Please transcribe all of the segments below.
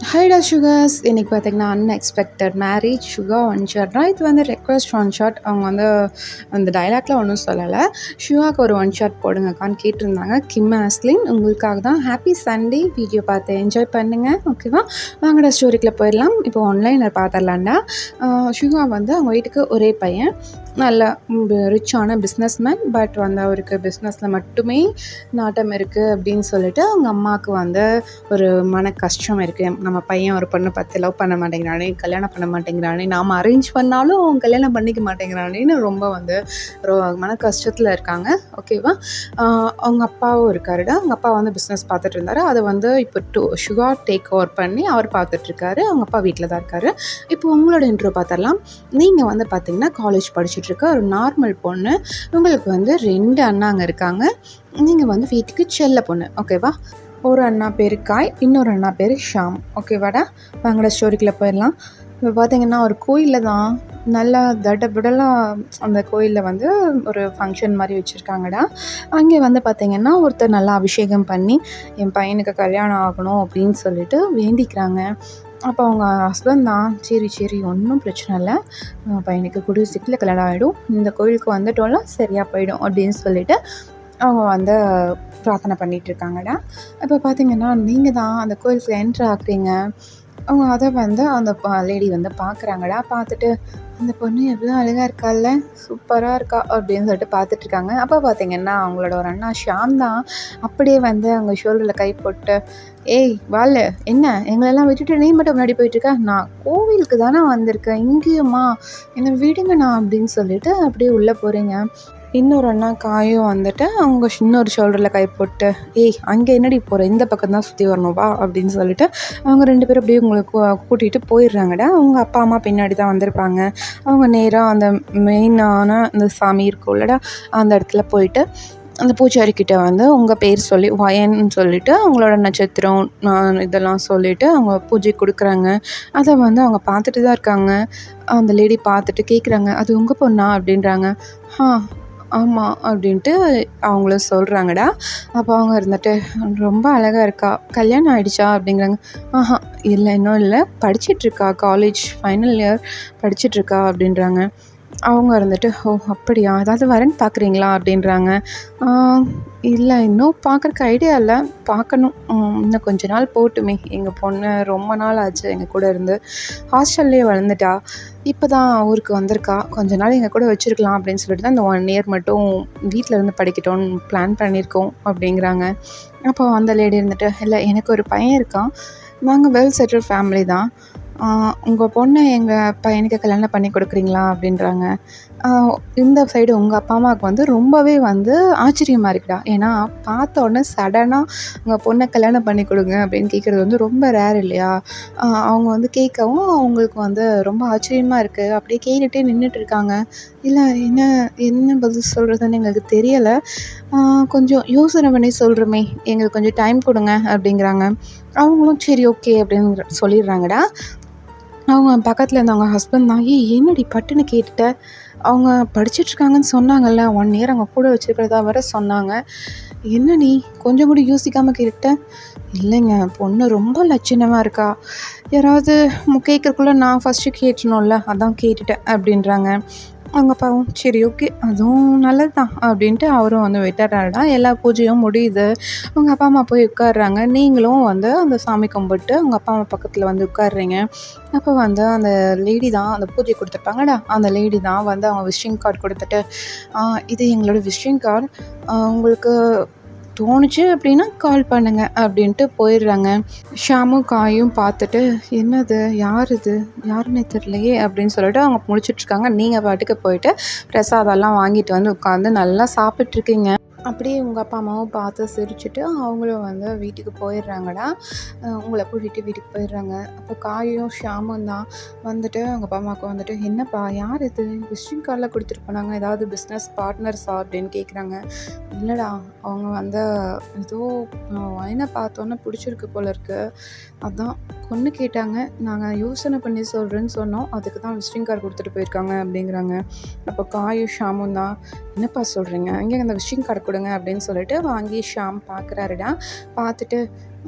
ஹைடா sugars இன்றைக்கி பார்த்திங்கன்னா unexpected marriage சுகா one ஷாட்னா இது வந்து ரெக்வஸ்ட் ஒன் ஷாட். அவங்க வந்து அந்த டைலாக்லாம் ஒன்றும் சொல்லலை. ஷுகாவுக்கு ஒரு ஒன் ஷாட் போடுங்கக்கான்னு கேட்டிருந்தாங்க. கிம் ஆஸ்லின் உங்களுக்காக தான். Happy Sunday. வீடியோ பார்த்து என்ஜாய் பண்ணுங்கள். ஓகேவா, வாங்கடா ஸ்டோரிக்குள்ளே போயிடலாம். இப்போ ஆன்லைனில் பார்த்துடலாண்டா. ஷுகா வந்து அவங்க வீட்டுக்கு ஒரே பையன், நல்ல ரிச்சான பிஸ்னஸ் மேன். பட் வந்து அவருக்கு பிஸ்னஸில் மட்டுமே நாட்டம் இருக்குது அப்படின்னு சொல்லிட்டு அவங்க அம்மாவுக்கு வந்து ஒரு மன கஷ்டம் இருக்குது. நம்ம பையன் ஒரு பொண்ணை பார்த்து லவ் பண்ண மாட்டேங்கிறானே, கல்யாணம் பண்ண மாட்டேங்கிறானே, நாம் அரேஞ்ச் பண்ணாலும் அவன் கல்யாணம் பண்ணிக்க மாட்டேங்கிறானேன்னு ரொம்ப வந்து மன கஷ்டத்தில் இருக்காங்க. ஓகேவா, அவங்க அப்பாவும் இருக்காருடா. அவங்க அப்பா வந்து பிஸ்னஸ் பார்த்துட்டு இருந்தார். அதை வந்து இப்போ ஷுகா டேக் ஓவர் பண்ணி அவர் பார்த்துட்ருக்காரு. அவங்க அப்பா வீட்டில் தான் இருக்கார். இப்போ உங்களோட இன்ட்ரோ பார்த்துடலாம். நீங்கள் வந்து பார்த்திங்கன்னா காலேஜ் படிச்சுட்ருக்க ஒரு நார்மல் பொண்ணு. உங்களுக்கு வந்து 2 அண்ணாங்க இருக்காங்க. நீங்கள் வந்து வீட்டுக்கு செல்ல பொண்ணு. ஓகேவா, ஒரு அண்ணா பேர் காய், இன்னொரு அண்ணா பேர் ஷாம். ஓகேவாடா, வாங்கடா ஸ்டோரிக்குள்ளே போயிடலாம். இப்போ பார்த்திங்கன்னா ஒரு கோயிலில் தான் நல்லா தடபுடலாக அந்த கோயிலில் வந்து ஒரு ஃபங்க்ஷன் மாதிரி வச்சுருக்காங்கடா. அங்கே வந்து பார்த்திங்கன்னா ஒருத்தர் நல்லா அபிஷேகம் பண்ணி என் பையனுக்கு கல்யாணம் ஆகணும் அப்படின்னு சொல்லிட்டு வேண்டிக்கிறாங்க. அப்போ அவங்க ஹஸ்பண்ட் தான், சரி ஒன்றும் பிரச்சனை இல்லை, பையனுக்கு கூடிய சீக்கிரம் கல்யாணம் ஆகிடும், இந்த கோயிலுக்கு வந்துட்டோம்னா சரியாக போயிடும் அப்படின்னு சொல்லிட்டு அவங்க வந்து பிரார்த்தனை பண்ணிகிட்ருக்காங்கடா. இப்போ பார்த்திங்கன்னா நீங்கள் தான் அந்த கோயிலுக்கு என்ட்ரு ஆகுறீங்க. அவங்க அதை வந்து அந்த லேடி வந்து பார்க்குறாங்கடா. பார்த்துட்டு அந்த பொண்ணு எவ்வளோ அழகாக இருக்கால்ல, சூப்பராக இருக்கா அப்படின்னு சொல்லிட்டு பார்த்துட்ருக்காங்க. அப்போ பார்த்திங்கன்னா அவங்களோட ஒரு அண்ணா ஷாம் தான் அப்படியே வந்து அவங்க ஷோல்டரில் கை போட்டு, ஏய் வாள், என்ன எங்களெல்லாம் விட்டுட்டு நீ மட்டும் முன்னாடி போயிட்டுருக்க, நான் கோவிலுக்கு தானே வந்திருக்கேன், இங்கேயுமா, என்னை விடுங்கண்ணா அப்படின்னு சொல்லிட்டு அப்படியே உள்ளே போகிறீங்க. இன்னொரு அண்ணா காயும் வந்துட்டு அவங்க இன்னொரு ஷோல்டரில் கை போட்டு, ஏய் அங்கே என்னடி போகிற, இந்த பக்கம் தான் சுற்றி வரணும் வா அப்படின்னு சொல்லிட்டு அவங்க 2 பேரும் அப்படியே உங்களுக்கு கூட்டிகிட்டு போயிடுறாங்கடா. அவங்க அப்பா அம்மா பின்னாடி தான் வந்திருப்பாங்க. அவங்க நேராக அந்த மெயினான அந்த சாமி இருக்கும்லடா, அந்த இடத்துல போயிட்டு அந்த பூஜாரிக்கிட்ட வந்து உங்கள் பேர் சொல்லி வயன்னு சொல்லிவிட்டு அவங்களோட நட்சத்திரம் இதெல்லாம் சொல்லிவிட்டு அவங்க பூஜை கொடுக்குறாங்க. அதை வந்து அவங்க பார்த்துட்டு தான் இருக்காங்க. அந்த லேடி பார்த்துட்டு கேட்குறாங்க, அது உங்கள் பொண்ணா அப்படின்றாங்க. ஆமாம் அப்படின்ட்டு அவங்களும் சொல்கிறாங்கடா. அப்போ அவங்க இருந்துட்டு, ரொம்ப அழகாக இருக்கா, கல்யாணம் ஆகிடுச்சா அப்படிங்கிறாங்க. இல்லை இன்னும் இல்லை, படிச்சிட்ருக்கா, காலேஜ் ஃபைனல் இயர் படிச்சிட்ருக்கா அப்படின்றாங்க. அவங்க இருந்துட்டு, ஓ அப்படியா, ஏதாவது வரேன்னு பார்க்குறீங்களா அப்படின்றாங்க. இல்லை இன்னும் பார்க்குறக்கு ஐடியா இல்லை, பார்க்கணும், இன்னும் கொஞ்ச நாள் போட்டுமே, எங்கள் பொண்ணு ரொம்ப நாள் ஆச்சு எங்கள் கூட இருந்து, ஹாஸ்டல்லே வளர்ந்துட்டா, இப்போ தான் ஊருக்கு வந்திருக்கா, கொஞ்ச நாள் எங்கள் கூட வச்சுருக்கலாம் அப்படின்னு சொல்லிட்டு தான் இந்த 1 இயர் மட்டும் வீட்டில் இருந்து படிக்கட்டும்னு பிளான் பண்ணியிருக்கோம் அப்படிங்கிறாங்க. அப்போ அந்த லேடி இருந்துட்டு, இல்லை எனக்கு ஒரு பையன் இருக்கான், நாங்கள் வெல் செட்டில் ஃபேமிலி தான், உங்கள் பொண்ணை எங்கள் பையனுக்கு கல்யாணம் பண்ணி கொடுக்குறீங்களா அப்படின்றாங்க. இந்த சைடு உங்கள் அப்பா அம்மாவுக்கு வந்து ரொம்பவே வந்து ஆச்சரியமாக இருக்குடா. ஏன்னா பார்த்த உடனே சடனாக உங்கள் பொண்ணை கல்யாணம் பண்ணி கொடுங்க அப்படின்னு கேட்குறது வந்து ரொம்ப ரேர் இல்லையா. அவங்க வந்து கேட்கவும் அவங்களுக்கு வந்து ரொம்ப ஆச்சரியமாக இருக்குது. அப்படியே கேட்டுகிட்டே நின்றுட்டு இருக்காங்க. இல்லை என்ன பதில் சொல்கிறதுன்னு எங்களுக்கு தெரியலை, கொஞ்சம் யோசனை பண்ணி சொல்கிறோமே, எங்களுக்கு கொஞ்சம் டைம் கொடுங்க அப்படிங்கிறாங்க. அவங்களும் சரி ஓகே அப்படின்னு சொல்லிடுறாங்கடா. அவங்க பக்கத்தில் இருந்தவங்க ஹஸ்பண்ட் தான், ஏய் என்னடி பட்டுன்னு கேட்டுட்ட, அவங்க படிச்சிட்ருக்காங்கன்னு சொன்னாங்கல்ல, 1 இயர் அவங்க கூட வச்சுருக்கிறதா வேற சொன்னாங்க, என்ன நீ கொஞ்சம் கூட யோசிக்காமல் கேட்டுட்ட. இல்லைங்க, பொண்ணு ரொம்ப லட்சணமாக இருக்கா, யாராவது கேட்குறக்குள்ளே நான் ஃபஸ்ட்டு கேட்டணும்ல, அதான் கேட்டுட்டேன் அப்படின்றாங்க. அவங்க அப்பாவும் சரி ஓகே அதுவும் நல்லது தான் அப்படின்ட்டு அவரும் வந்து விட்டுறாருடா. எல்லா பூஜையும் முடியுது. அவங்க அப்பா அம்மா போய் உட்காடுறாங்க. நீங்களும் வந்து அந்த சாமி கும்பிட்டு அவங்க அப்பா அம்மா பக்கத்தில் வந்து உட்காடுறீங்க. அப்போ வந்து அந்த லேடி தான் அந்த பூஜை கொடுத்துருப்பாங்கடா, அந்த லேடி தான் வந்து அவங்க விசிட்டிங் கார்டு கொடுத்துட்டு, இது எங்களோட விசிட்டிங் கார்டு, உங்களுக்கு தோணுச்சு அப்படின்னா கால் பண்ணுங்க அப்படின்ட்டு போயிடுறாங்க. ஷாமும் காயும் பார்த்துட்டு, என்னது யார் இது, யாருன்னே தெரியலையே அப்படின்னு சொல்லிட்டு அவங்க முடிச்சிட்ருக்காங்க. நீங்கள் பாட்டுக்கு போயிட்டு பிரசாதம்லாம் வாங்கிட்டு வந்து உட்காந்து நல்லா சாப்பிட்ருக்கீங்க. அப்படியே உங்கள் அப்பா அம்மாவும் பார்த்து சிரிச்சுட்டு அவங்களும் வந்து வீட்டுக்கு போயிடுறாங்கடா. உங்களை கூட்டிகிட்டு வீட்டுக்கு போயிடுறாங்க. அப்போ காயும் ஷாமும் தான் வந்துட்டு அவங்க அப்பா அம்மாவுக்கு வந்துட்டு, என்னப்பா யார் இது, விசிட்டிங் கார்டில் கொடுத்துட்டு போனாங்க, ஏதாவது பிஸ்னஸ் பார்ட்னர்ஸா அப்படின்னு கேட்குறாங்க. இல்லைடா, அவங்க வந்து ஏதோ வயனை பார்த்தோன்னே பிடிச்சிருக்கு போல இருக்குது, அதான் பொண்ணு கேட்டாங்க, நாங்கள் யோசனை பண்ணி சொல்கிறேன்னு சொன்னோம், அதுக்கு தான் விசிட்டிங் கார்டு கொடுத்துட்டு போயிருக்காங்க அப்படிங்கிறாங்க. அப்போ காயும் ஷாமும் தான், என்னப்பா சொல்கிறீங்க, இங்கே அந்த விசிட்டிங் கார்டு கொடுங்க அப்படின்னு சொல்லிட்டு வாங்கி ஷாம் பார்க்குறாருடா. பார்த்துட்டு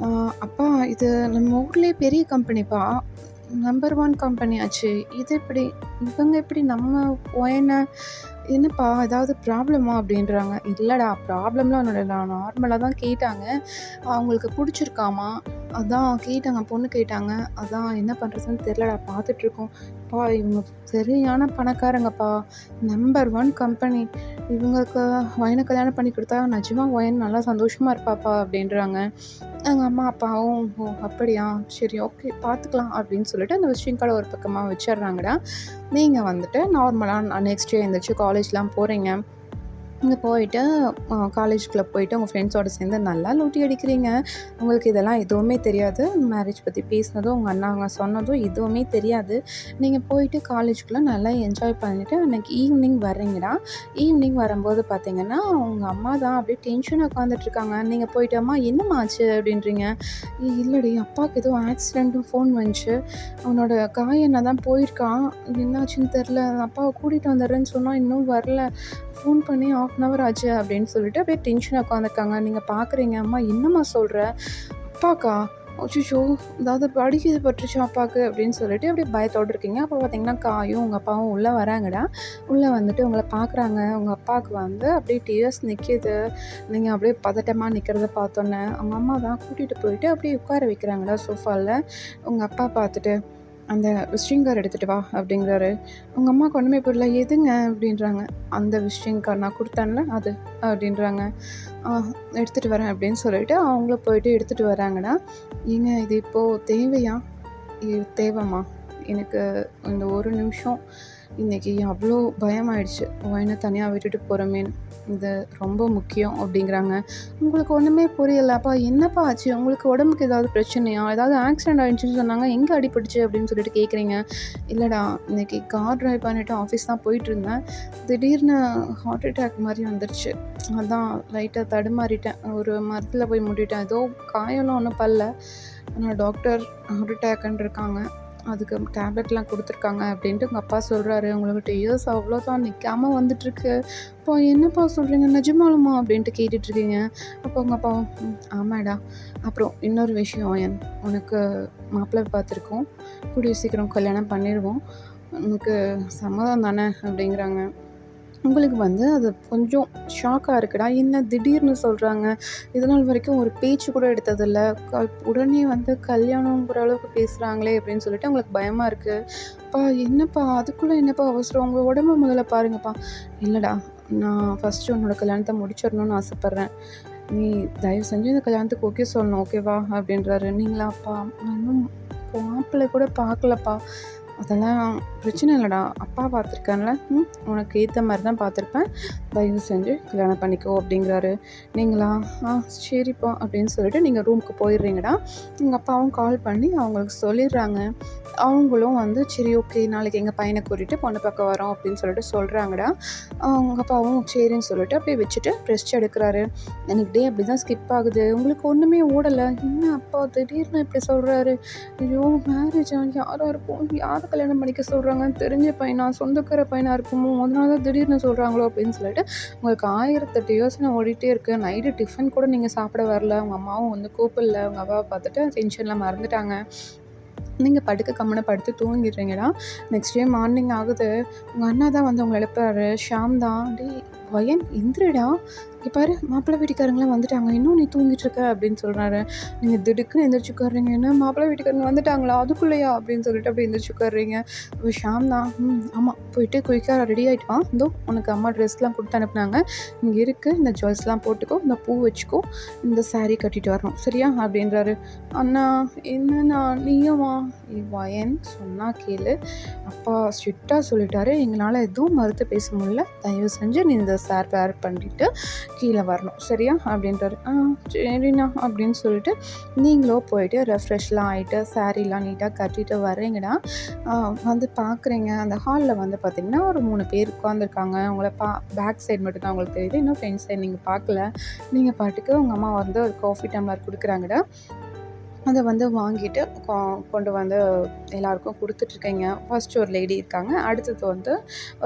அப்பா இது நம்ம ஊர்லேயே பெரிய கம்பெனிப்பா, நம்பர் 1 கம்பெனி ஆச்சு. இது எப்படி இவங்க எப்படி நம்ம ஒயனை என்னப்பா ஏதாவது ப்ராப்ளமா அப்படின்றாங்க. இல்லைடா ப்ராப்ளம்லாம் ஒன்றும் இல்லை, நார்மலாக தான் கேட்டாங்க, அவங்களுக்கு பிடிச்சிருக்காமா, அதான் கேட்டாங்க, பொண்ணு கேட்டாங்க, அதான் என்ன பண்ணுறதுன்னு தெரிலடா, பார்த்துட்ருக்கோம். அப்பா இவங்க சரியான பணக்காரங்கப்பா, நம்பர் 1 கம்பெனி, இவங்களுக்கு ஒயனை கல்யாணம் பண்ணி கொடுத்தா நிஜமாக ஒயன் நல்லா சந்தோஷமாக இருப்பாப்பா அப்படின்றாங்க. எங்கள் அம்மா அப்பாவும் ஓ அப்படியா சரி ஓகே பார்த்துக்கலாம் அப்படின்னு சொல்லிட்டு அந்த விசிட்டிங் கார்டை ஒரு பக்கமாக வச்சிடுறாங்கடா. நீங்கள் வந்துட்டு நார்மலாக நெக்ஸ்ட் டே எழுந்திரிச்சு காலேஜ்லாம் போகிறீங்க. இங்கே போயிட்டு காலேஜுக்குள்ளே போயிட்டு உங்கள் ஃப்ரெண்ட்ஸோடு சேர்ந்து நல்லா லூட்டி அடிக்கிறீங்க. உங்களுக்கு இதெல்லாம் எதுவுமே தெரியாது, மேரேஜ் பற்றி பேசினதும் உங்கள் அண்ணாங்க சொன்னதும் எதுவுமே தெரியாது. நீங்கள் போயிட்டு காலேஜுக்குள்ளே நல்லா என்ஜாய் பண்ணிவிட்டு அன்றைக்கி ஈவினிங் வர்றீங்கடா. ஈவினிங் வரும்போது பார்த்தீங்கன்னா உங்கள் அம்மா தான் அப்படியே டென்ஷனாக உட்காந்துட்ருக்காங்க. நீங்கள் போயிட்டு அம்மா என்னம்மா ஆச்சு அப்படின்றீங்க. இல்லடி அப்பாவுக்கு எதுவும் ஆக்சிடெண்ட்டும் ஃபோன் வந்துச்சு, அவனோட காயண்ணா தான் போயிருக்கான், என்னாச்சுன்னு தெரில, அப்பாவை கூட்டிகிட்டு வந்துடுறேன்னு சொன்னால் இன்னும் வரல, ஃபோன் பண்ணி 1/2 hour ஆச்சு அப்படின்னு சொல்லிட்டு அப்படியே டென்ஷனாக உட்காந்துருக்காங்க. நீங்கள் பார்க்குறீங்க, அம்மா என்னம்மா சொல்கிற, அப்பாக்கா அச்சச்சோ ஏதாவது அடிக்குது பட்டுருச்சு அப்பாவுக்கு அப்படின்னு சொல்லிட்டு அப்படியே பயத்தோடு இருக்கீங்க. அப்போ பார்த்தீங்கன்னா காயும் உங்கள் அப்பாவும் உள்ளே வராங்கடா. உள்ளே வந்துட்டு உங்களை பார்க்குறாங்க. உங்கள் அப்பாவுக்கு வந்து அப்படியே டியர்ஸ் நிற்கிது. நீங்கள் அப்படியே பதட்டமாக நிற்கிறத பார்த்தோன்னே அவங்க அம்மா தான் கூட்டிகிட்டு போயிட்டு அப்படியே உட்கார வைக்கிறாங்கடா சோஃபாவில். உங்கள் அப்பா பார்த்துட்டு அந்த விசிட்டிங் கார்டு எடுத்துகிட்டு வா அப்படிங்கிறாரு. உங்கள் அம்மாவுக்கு ஒன்றுமே புரியல, எதுங்க அப்படின்றாங்க. அந்த விசிட்டிங் கார்டு நான் கொடுத்தேன்ல அது அப்படின்றாங்க. எடுத்துகிட்டு வரேன் அப்படின்னு சொல்லிட்டு அவங்களும் போயிட்டு எடுத்துகிட்டு வராங்கடா. ஏங்க இது இப்போது தேவையா? இது தேவைம்மா, எனக்கு இந்த ஒரு நிமிஷம் இன்றைக்கி அவ்வளோ பயமாயிடுச்சு, ஒயனை தனியாக விட்டுட்டு போகிறோமேன்னு, இது ரொம்ப முக்கியம் அப்படிங்கிறாங்க. உங்களுக்கு ஒன்றுமே புரியல, அப்பா என்னப்பா ஆச்சு, உங்களுக்கு உடம்புக்கு ஏதாவது பிரச்சனையா, ஏதாவது ஆக்சிடெண்ட் ஆகிடுச்சின்னு சொன்னாங்க, எங்கே அடிபட்டுச்சு அப்படின்னு சொல்லிட்டு கேட்குறீங்க. இல்லைடா இன்றைக்கி கார் ட்ரைவ் பண்ணிவிட்டு ஆஃபீஸ் தான் போயிட்டுருந்தேன், திடீர்னு ஹார்ட் அட்டாக் மாதிரி வந்துருச்சு, அதான் லைட்டாக தடுமாறிட்டேன், ஒரு மரத்தில் போய் முட்டிட்டேன், ஏதோ காயெல்லாம் ஒன்றும் பல்ல, ஆனால் டாக்டர் ஹார்ட் அட்டாக்குன்னு இருக்காங்க, அதுக்கு டேப்லெட்லாம் கொடுத்துருக்காங்க அப்படின்ட்டு உங்கள் அப்பா சொல்கிறாரு. உங்களுக்கு 2 years அவ்வளோதான் நிற்காமல் வந்துட்டுருக்கு, இப்போ என்னப்பா சொல்கிறீங்க, நிஜமாலுமா அப்படின்ட்டு கேட்டுட்ருக்கீங்க. அப்போ உங்கள் அப்பா ஆமாடா, அப்புறம் இன்னொரு விஷயம், உனக்கு மாப்பிள்ளை பார்த்துருக்கோம், கூடிய சீக்கிரம் கல்யாணம் பண்ணிடுவோம், உனக்கு சம்மதம் தானே அப்படிங்கிறாங்க. உங்களுக்கு வந்து அது கொஞ்சம் ஷாக்காக இருக்குடா, என்ன திடீர்னு சொல்கிறாங்க, இதனால் வரைக்கும் ஒரு பேச்சு கூட எடுத்ததில்ல, உடனே வந்து கல்யாணங்கிற அளவுக்கு பேசுகிறாங்களே அப்படின்னு சொல்லிட்டு உங்களுக்கு பயமாக இருக்குது. அப்பா என்னப்பா அதுக்குள்ளே என்னப்பா அவசரம், உங்கள் உடம்பு முதல்ல பாருங்கப்பா. இல்லைடா நான் ஃபஸ்ட்டு உன்னோட கல்யாணத்தை முடிச்சிடணும்னு ஆசைப்பட்றேன், நீ தயவு செஞ்சு இந்த கல்யாணத்துக்கு ஓகே சொல்லணும், ஓகேவா அப்படின்றாரு. நீங்களாப்பா, நான் இன்னும் மாப்பிள்ளை கூட பார்க்கலப்பா, அதெல்லாம் பிரச்சனை இல்லைடா, அப்பா பார்த்துருக்கேன்ல, உனக்கு ஏற்ற மாதிரி தான் பார்த்துருப்பேன், தயவு செஞ்சு கல்யாணம் பண்ணிக்கோ அப்படிங்கிறாரு. நீங்களா சரிப்பா அப்படின்னு சொல்லிட்டு நீங்கள் ரூமுக்கு போயிடுறீங்கடா. எங்கள் அப்பாவும் கால் பண்ணி அவங்களுக்கு சொல்லிடுறாங்க. அவங்களும் வந்து சரி ஓகே நாளைக்கு எங்கள் பையனை கூட்டிகிட்டு பொண்ணு பார்க்க வரோம் அப்படின்னு சொல்லிட்டு சொல்கிறாங்கடா. அவங்க அப்பாவும் சரின்னு சொல்லிட்டு அப்படியே வச்சுட்டு ரெஸ்ட் எடுக்கிறாரு. எனக்கு டே அப்படி தான் ஸ்கிப் ஆகுது, உங்களுக்கு ஒன்றுமே ஓடலை, என்ன அப்பா திடீர்னு இப்படி சொல்கிறாரு, ஐயோ மேரேஜ் யாராக இருக்கும், யாரை கல்யாணம் பண்ணிக்க சொல்கிறாங்கன்னு தெரிஞ்ச பையனா, சொந்தக்கார பையனாக இருக்குமோ, அதனால தான் திடீர்னு சொல்கிறாங்களோ அப்படின்னு சொல்லிட்டு உங்களுக்கு 1008 யோசனை ஓடிட்டே இருக்குது. நைட்டு டிஃபன் கூட நீங்கள் சாப்பிட வரல, உங்கள் அம்மாவும் வந்து கூப்பிடல, உங்கள் அப்பாவை பார்த்துட்டு டென்ஷனில் மறந்துட்டாங்க, நீங்கள் கம்முன்னு படுத்து தூங்கிடுறீங்கடா. நெக்ஸ்ட் டே மார்னிங் ஆகுது, உங்கள் அண்ணா தான் வந்து உங்களை எழுப்புறாரு. ஷாம் தான், டேய் வயன் எந்திரிடா, இங்கே பாரு மாப்பிள்ளை வீட்டுக்காரங்களாம் வந்துட்டாங்க, இன்னும் நீ தூங்கிட்டுருக்க அப்படின்னு சொல்கிறாரு. நீங்கள் திடுக்குன்னு எந்திரிச்சு உட்கார்றீங்க, என்ன மாப்பிள்ளை வீட்டுக்காரங்க வந்துட்டாங்களா அதுக்குள்ளேயா அப்படின்னு சொல்லிட்டு அப்படி எந்திரிச்சு உட்கார்றீங்க. இப்போ ஷாம் தான், ஆமாம் போயிட்டு குயிக்காக ரெடி ஆகிட்டுவான், இதோ உனக்கு அம்மா ட்ரெஸ்லாம் கொடுத்து அனுப்புனாங்க, இங்கே இருக்குது, இந்த ஜுவல்ஸ்லாம் போட்டுக்கோ, இந்த பூ வச்சுக்கோ, இந்த சாரீ கட்டிட்டு வரணும் சரியா அப்படின்றாரு. அண்ணா என்னண்ணா நீயுமா, வயன் சொன்னால் கேளு, அப்பா ஸ்ட்ரிக்டாக சொல்லிட்டாரு, எங்களால் எதுவும் மறுத்து பேச முடியல, தயவு செஞ்சு நீ இந்த சார் வேர் பண்ணிட்டு கீழே வரணும் சரியா அப்படின்றாரு. சரிண்ணா அப்படின்னு சொல்லிட்டு நீங்களும் போயிட்டு ரெஃப்ரெஷ்லாம் ஆகிட்டு சாரீலாம் நீட்டாக கட்டிட்டு வர்றீங்கடா. வந்து பார்க்குறீங்க, அந்த ஹாலில் வந்து பார்த்திங்கன்னா ஒரு 3 பேர் உட்காந்துருக்காங்க. உங்களை பேக் சைடு மட்டும்தான் உங்களுக்கு தெரியுது, இன்னும் ஃப்ரண்ட் சைடு நீங்கள் பார்க்கல. நீங்கள் பாட்டுக்கு உங்கள் அம்மா வந்து ஒரு காஃபி டம்ளர் கொடுக்குறாங்கடா. அத வந்து வாங்கிட்டு கொண்டு வந்து எல்லாருக்கும் குடுத்துட்ருக்கேங்க. ஃபர்ஸ்ட் ஒரு லேடி இருக்காங்க. அடுத்தது வந்து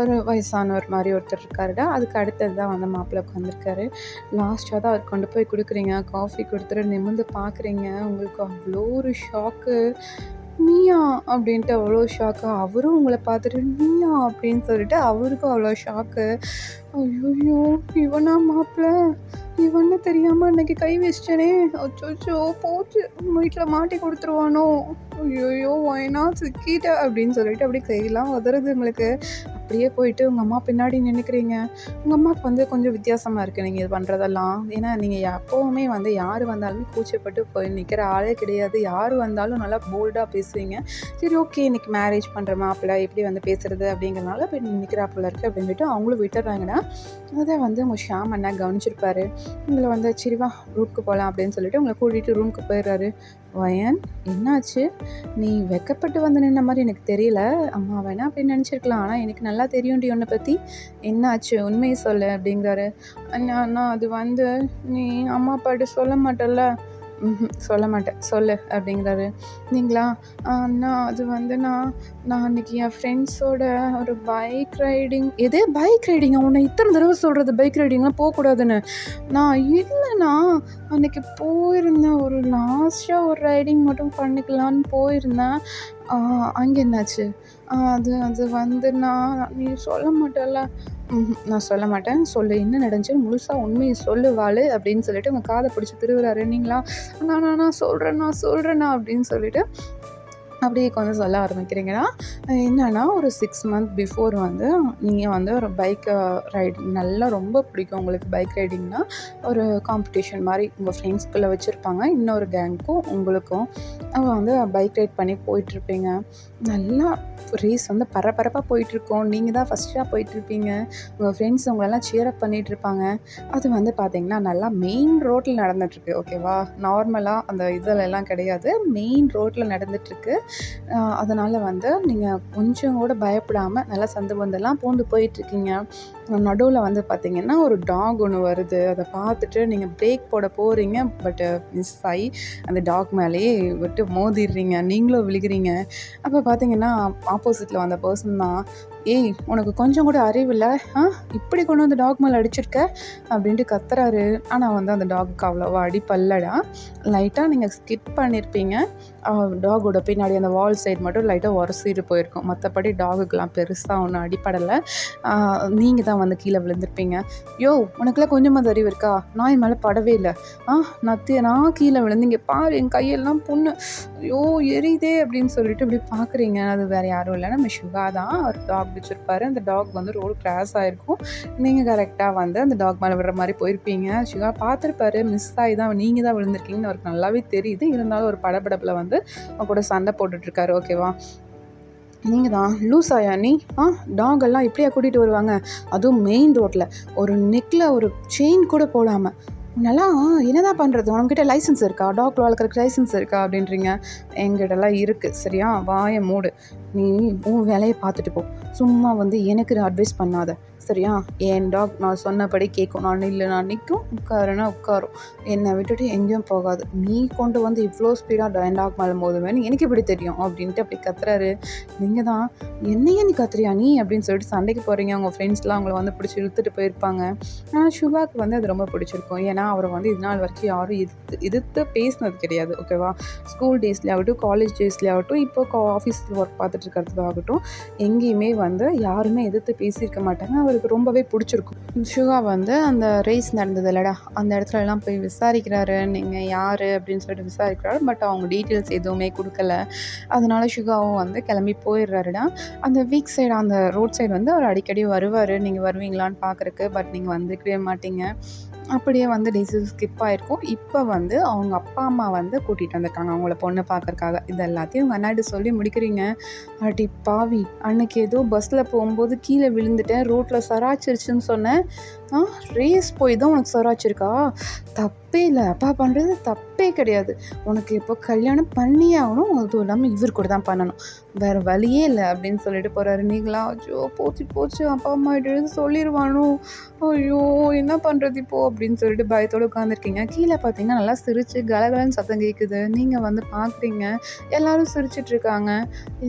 ஒரு வயசானவர் மாரி ஒருத்தர் இருக்காருடா. அதுக்கு அடுத்தது தான் வந்து மாப்பிள உட்காந்துருக்காரு. லாஸ்ட்டா தான் அவருக்கு கொண்டு போய் குடுக்குறீங்க. காஃபி குடுத்துட்டு நிமிர்ந்து பார்க்குறீங்க. உங்களுக்கு அவ்ளோ ஒரு ஷாக்கு. "நீயா?" அப்படின்ட்டு அவ்வளோ ஷாக்கு. அவரும் உங்கள பார்த்துட்டு, "நீயா?" அப்படின்னு சொல்லிட்டு அவருக்கும் அவ்வளோ ஷாக்கு. ஐய்யய்யோ! இவனா மாப்பிள? இவன்னு தெரியாம அன்னைக்கு கை வச்சுட்டேனே! அச்சச்சோ! போச்சு. வீட்ல மாட்டி குடுத்துருவானோ! ஐய்யய்யோ! ஒயனா சிக்கிட்ட அப்படின்னு சொல்லிட்டு அப்படியே கையெல்லாம் உதறுது உங்களுக்கு. அப்படியே போயிட்டு உங்க அம்மா பின்னாடி நின்னுக்கிறீங்க. உங்க அம்மாவுக்கு வந்து கொஞ்சம் வித்தியாசமா இருக்கு நீங்க இது பண்றதெல்லாம். ஏன்னா நீங்க எப்பவுமே வந்து யார் வந்தாலுமே கூச்சப்பட்டு போய் நிக்கிற ஆளே கிடையாது. யார் வந்தாலும் நல்லா போல்டா பேசுவீங்க. சரி ஓகே இன்னைக்கு மேரேஜ் பண்ற மாப்பிள்ளை எப்படி வந்து பேசுறது அப்படிங்கிறனால போய் நிற்கிறாப்புல இருக்கு அப்படின்னு சொல்லிட்டு அவங்களும் விட்டுறாங்கன்னா அதை வந்து உங்கள் ஷாம் அண்ணா கவனிச்சிருப்பாரு. உங்களை வந்து சரி வா ரூமுக்கு போகலாம் அப்படின்னு சொல்லிட்டு உங்களை கூட்டிகிட்டு ரூமுக்கு போயிடுறாரு. வயன் என்னாச்சு? நீ வெக்கப்பட்டு வந்து நின்ன மாதிரி எனக்கு தெரியல. அம்மா வேணா அப்படின்னு நினச்சிருக்கலாம். ஆனால் எனக்கு நல்லா தெரியும்டி உன்னை பற்றி. என்னாச்சு உண்மையை சொல்லு அப்படிங்கிறாரு. அண்ணா அண்ணா அது வந்து நீ அம்மா அப்பாட்ட சொல்ல மாட்டல்ல. சொல்ல மாட்டேன் சொல்லு அப்படிங்கிறாரு. நீங்களா? அண்ணா அது வந்து நான் அன்றைக்கி என் ஃப்ரெண்ட்ஸோட ஒரு பைக் ரைடிங். எது பைக் ரைடிங்கா? உன்னை இத்தனை தடவை சொல்கிறது பைக் ரைடிங்லாம் போகக்கூடாதுன்னு. நான் இல்லைண்ணா அன்றைக்கி போயிருந்தேன். ஒரு லாஸ்ட்டாக ஒரு ரைடிங் மட்டும் பண்ணிக்கலான்னு போயிருந்தேன். அங்கே என்னாச்சு? அது அது வந்து நீ சொல்ல மாட்டல்ல. நான் சொல்ல மாட்டேன். சொல்லு என்ன நடந்துச்சுன்னு முழுசா உண்மையை சொல்லு வாளு அப்படின்னு சொல்லிட்டு உங்கள் காதை பிடிச்சி திருவுறாரு. நீங்களா? நான் சொல்கிறேண்ணா அப்படின்னு சொல்லிட்டு அப்படியே கொஞ்சம் சொல்ல ஆரம்பிக்கிறீங்கன்னா என்னென்னா ஒரு 6 மந்த் பிஃபோர் வந்து நீங்கள் வந்து ஒரு பைக் ரைடிங் நல்லா ரொம்ப பிடிக்கும் உங்களுக்கு. பைக் ரைடிங்னால் ஒரு காம்படிஷன் மாதிரி உங்கள் ஃப்ரெண்ட்ஸ்குள்ளே வச்சுருப்பாங்க. இன்னொரு கேங்க்கும் உங்களுக்கும் அவள் வந்து பைக் ரைட் பண்ணி போயிட்டுருப்பீங்க. நல்லா ரேஸ் வந்து பரபரப்பாக போயிட்டுருக்கோம். நீங்கள் தான் ஃபஸ்ட்டாக போயிட்டுருப்பீங்க. உங்கள் ஃப்ரெண்ட்ஸ் உங்களெல்லாம் சியரப் பண்ணிகிட்ருப்பாங்க. அது வந்து பார்த்திங்கன்னா நல்லா மெயின் ரோட்டில் நடந்துகிட்ருக்கு. ஓகேவா? நார்மலாக அந்த இதெல்லாம் கிடையாது. மெயின் ரோட்டில் நடந்துகிட்ருக்கு. அதனால் வந்து நீங்கள் கொஞ்சம் கூட பயப்படாமல் நல்லா சந்து பந்தெல்லாம் பூந்து போயிட்டுருக்கீங்க. நடுவில் வந்து பார்த்திங்கன்னா ஒரு டாக் ஒன்று வருது. அதை பார்த்துட்டு நீங்கள் பிரேக் போட போகிறீங்க. பட்டு மிஸ் ஆகி அந்த டாக் மேலேயே விட்டு மோதிடுறீங்க. நீங்களும் விழுகிறீங்க. அப்போ பார்த்திங்கன்னா ஆப்போசிட்டில் வந்த பர்சன் தான், "ஏய் உனக்கு கொஞ்சம் கூட அறிவில்லை? இப்படி கொண்டு வந்து டாக் மேலே அடிச்சிருக்க" அப்படின்ட்டு கத்துறாரு. ஆனால் வந்து அந்த டாகுக்கு அவ்வளோவா அடிப்பல்லடா. லைட்டாக நீங்கள் ஸ்கிப் பண்ணியிருப்பீங்க. டாகோட பின்னாடி அந்த வால் சைடு மட்டும் லைட்டாக உரசிட்டு போயிருக்கும். மற்றபடி டாகுக்கெலாம் பெருசாக ஒன்றும் அடிப்படலை. நீங்கள் தான் வந்து கீழே விழுந்திருப்பீங்க. யோ உனக்குலாம் கொஞ்சமாக அறிவு இருக்கா? நான் என் மேலே படவே இல்லை. நான் கீழே விழுந்து இங்கே பாரு என் கையெல்லாம் புண்ணு, ஐயோ எரியுதே அப்படின்னு சொல்லிட்டு இப்படி பார்க்குறீங்க. அது வேறு யாரும் இல்லை, நம்ம சுகா தான். ஒரு டாக் வச்சுருப்பாரு. அந்த டாக் வந்து ரோடு கிராஸ் ஆகிருக்கும். நீங்கள் கரெக்டாக வந்து அந்த டாக் மேலே விடுற மாதிரி போயிருப்பீங்க. சுகா பார்த்துருப்பாரு. மிஸ் ஆகி தான் நீங்கள் தான் விழுந்திருக்கீங்கன்னு அவருக்கு நல்லாவே தெரியுது. இருந்தாலும் ஒரு படபடப்பில் வந்து அவங்க கூட சண்டை போட்டுட்ருக்காரு. ஓகேவா? நீங்கள் தான் லூஸ் ஆயா நீ? டாகெல்லாம் இப்படியா கூட்டிகிட்டு வருவாங்க? அதுவும் மெயின் ரோட்டில் ஒரு நெக்கில் ஒரு செயின் கூட போடாமல். உன்னெல்லாம் என்னதான் பண்ணுறது? உனக்கிட்ட லைசன்ஸ் இருக்கா? டாக் வளர்க்குறதுக்கு லைசன்ஸ் இருக்கா அப்படின்றீங்க. என்கிட்டலாம் இருக்குது. சரியா? வாயை மூடு. நீ உன் வேலையை பார்த்துட்டு போ. சும்மா வந்து எனக்கு அட்வைஸ் பண்ணாத. சரியா? என் டாக் நான் சொன்னபடி கேட்கும். நான் நிற்கும், உட்காருன்னா உட்காரும். என்னை விட்டுட்டு எங்கேயும் போகாது. நீ கொண்டு வந்து இவ்வளோ ஸ்பீடாக என் டாக் மேலே மோதுவேன்னு எனக்கு எப்படி தெரியும் அப்படின்ட்டு அப்படி கத்துறாரு. நீங்கள் தான் என்னையே நீ கத்துறியா நீ அப்படின்னு சொல்லிட்டு சண்டைக்கு போகிறீங்க. உங்கள் ஃப்ரெண்ட்ஸ்லாம் அவங்கள வந்து பிடிச்சி இழுத்துட்டு போயிருப்பாங்க. ஆனால் சுபாக்கு வந்து அது ரொம்ப பிடிச்சிருக்கும். ஏன்னா அவரை வந்து இது நாள் வரைக்கும் யாரும் எதிர்த்து பேசினது கிடையாது. ஓகேவா? ஸ்கூல் டேஸ்லேயே ஆகட்டும், காலேஜ் டேஸ்லேயே ஆகட்டும், இப்போ ஆஃபீஸில் ஒர்க் பார்த்துட்டு இருக்கிறதுக்காகட்டும், எங்கேயுமே வந்து யாருமே எதிர்த்து பேசியிருக்க மாட்டாங்க. அவருக்கு ரொம்பவே பிடிச்சிருக்கும். சுகா வந்து அந்த ரேஸ் நடந்தது இல்லடா, அந்த இடத்துலலாம் போய் விசாரிக்கிறாரு. நீங்கள் யார் அப்படின்னு சொல்லிட்டு விசாரிக்கிறாரு. பட் அவங்க டீட்டெயில்ஸ் எதுவுமே கொடுக்கல. அதனால சுகாவும் வந்து கிளம்பி போயிடுறாருடா. அந்த வீக் சைடு அந்த ரோட் சைடு வந்து அவர் அடிக்கடி வருவார். நீங்கள் வருவீங்களான்னு பார்க்குறக்கு. பட் நீங்கள் வந்துக்கவே மாட்டீங்க. அப்படியே வந்து டேஸ் ஸ்கிப் ஆகிருக்கும். இப்போ வந்து அவங்க அப்பா அம்மா வந்து கூட்டிகிட்டு வந்திருக்காங்க அவங்கள பொண்ணு பார்க்கறக்காக. இது எல்லாத்தையும் உங்கள் அண்ணாட்ட சொல்லி முடிக்கிறீங்க. அடி பாவி, அன்னைக்கு ஏதோ பஸ்ஸில் போகும்போது கீழே விழுந்துட்டேன், ரோட்டில் சராச்சிருச்சுன்னு சொன்னேன். ரேஸ் போய் தான் உனக்கு சராச்சிருக்கா? தப்பு தப்பே இல்லை, அப்பா பண்ணுறது தப்பே கிடையாது. உனக்கு இப்போ கல்யாணம் பண்ணியே ஆகணும், அதுவும் இல்லாமல் இவர் கூட தான் பண்ணணும், வேறு வழியே இல்லை அப்படின்னு சொல்லிட்டு போகிறாரு. நீங்களா ஐயோ போச்சு போச்சு, அப்பா அம்மா கிட்ட சொல்லிடுவானோ, ஐயோ என்ன பண்ணுறது இப்போது அப்படின்னு சொல்லிட்டு பயத்தோடு உட்காந்துருக்கீங்க. கீழே பார்த்தீங்கன்னா நல்லா சிரித்து கலகலன்னு சத்தம் கேட்குது. நீங்கள் வந்து பார்க்குறீங்க, எல்லோரும் சிரிச்சிட்ருக்காங்க.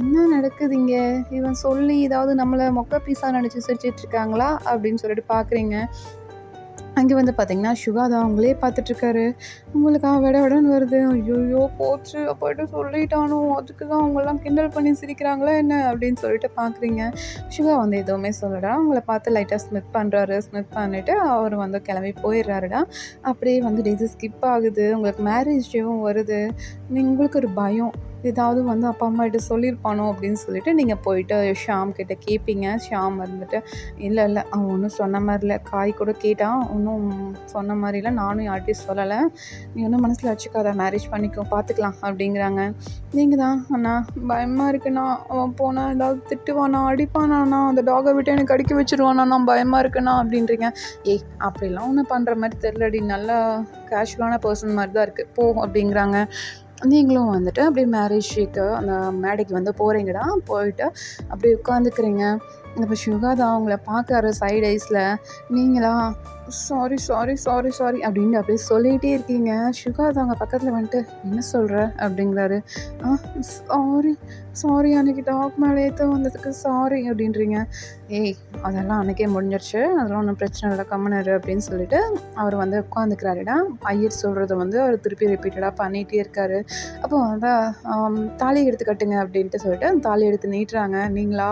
என்ன நடக்குதுங்க, இவன் சொல்லி ஏதாவது நம்மளை மொக்க பீஸாக நினச்சி சிரிச்சிட்ருக்காங்களா அப்படின்னு சொல்லிட்டு பார்க்குறீங்க. அங்கே வந்து பார்த்தீங்கன்னா சுகா தான் அவங்களே பார்த்துட்ருக்காரு. உங்களுக்கு விட விடன்னு வருது. ஐயோ போச்சு, அப்பாட்ட சொல்லிட்டானோ, அதுக்கு தான் அவங்கெல்லாம் கிண்டல் பண்ணி சிரிக்கிறாங்களா என்ன அப்படின்னு சொல்லிட்டு பார்க்குறீங்க. சுகா வந்து எதுவுமே சொல்லடா, அவங்கள பார்த்து லைட்டாக ஸ்மித் பண்ணுறாரு. ஸ்மித் பண்ணிவிட்டு அவர் வந்து கிளம்பி போயிடுறாருடா. அப்படியே வந்து டேஸு ஸ்கிப் ஆகுது. உங்களுக்கு மேரேஜ் டேவும் வருது. உங்களுக்கு ஒரு பயம், ஏதாவது வந்து அப்பா அம்மா கிட்ட சொல்லியிருப்பானோ அப்படின்னு சொல்லிட்டு நீங்கள் போயிட்டு ஷாம் கிட்ட கேட்பீங்க. ஷாம் வந்துட்டு இல்லை அவன் ஒன்றும் சொன்ன மாதிரி இல்லை, காய் கூட கேட்டான், ஒன்றும் சொன்ன மாதிரி இல்லை, நானும் யார்கிட்டையும் சொல்லலை, நீ ஒன்றும் மனசில் வச்சுக்காத, மேரேஜ் பண்ணிக்கோ, பார்த்துக்கலாம் அப்படிங்கிறாங்க. நீங்கள் தான் அண்ணா பயமாக இருக்குண்ணா, அவன் போனால் ஏதாவது திட்டுவானா, அடிப்பானாண்ணா, அந்த டாகை விட்டு எனக்கு அடிக்க வச்சுருவானா, நான் பயமாக இருக்குண்ணா அப்படின்றீங்க. ஏய் அப்படிலாம் ஒன்றும் பண்ணுற மாதிரி தெரிலடி, நல்லா கேஷுவலான பர்சன் மாதிரி தான் இருக்குது, போ அப்படிங்கிறாங்க. நீங்களும் வந்துட்டு அப்படியே மேரேஜுக்கு அந்த மேடைக்கு வந்து போகிறீங்கடா. போயிட்டு அப்படியே உட்காந்துக்கிறீங்க. இப்போ சுகா தான் அவங்கள பார்க்குறாரு சைட் ஐஸில். நீங்களா சாரி சாரி சாரி சாரி அப்படின்னு அப்படியே சொல்லிகிட்டே இருக்கீங்க. சுகா தான் அவங்க பக்கத்தில் வந்துட்டு என்ன சொல்கிற அப்படிங்கிறாரு. சாரி சாரி, அன்றைக்கி டாக் மேலே ஏற்ற வந்ததுக்கு சாரி அப்படின்றீங்க. ஏய் அதெல்லாம் அன்றைக்கே முடிஞ்சிருச்சு, அதெல்லாம் ஒன்றும் பிரச்சனை இல்லை, கம்மனரு அப்படின்னு சொல்லிட்டு அவர் வந்து உட்காந்துக்கிறாருடா. ஐயர் சொல்கிறத வந்து அவர் திருப்பி ரிப்பீட்டடாக பண்ணிகிட்டே இருக்கார். அப்போ வந்து தாலி எடுத்து கட்டுங்க அப்படின்ட்டு சொல்லிட்டு அந்த தாலி எடுத்து நீட்டுறாங்க. நீங்களா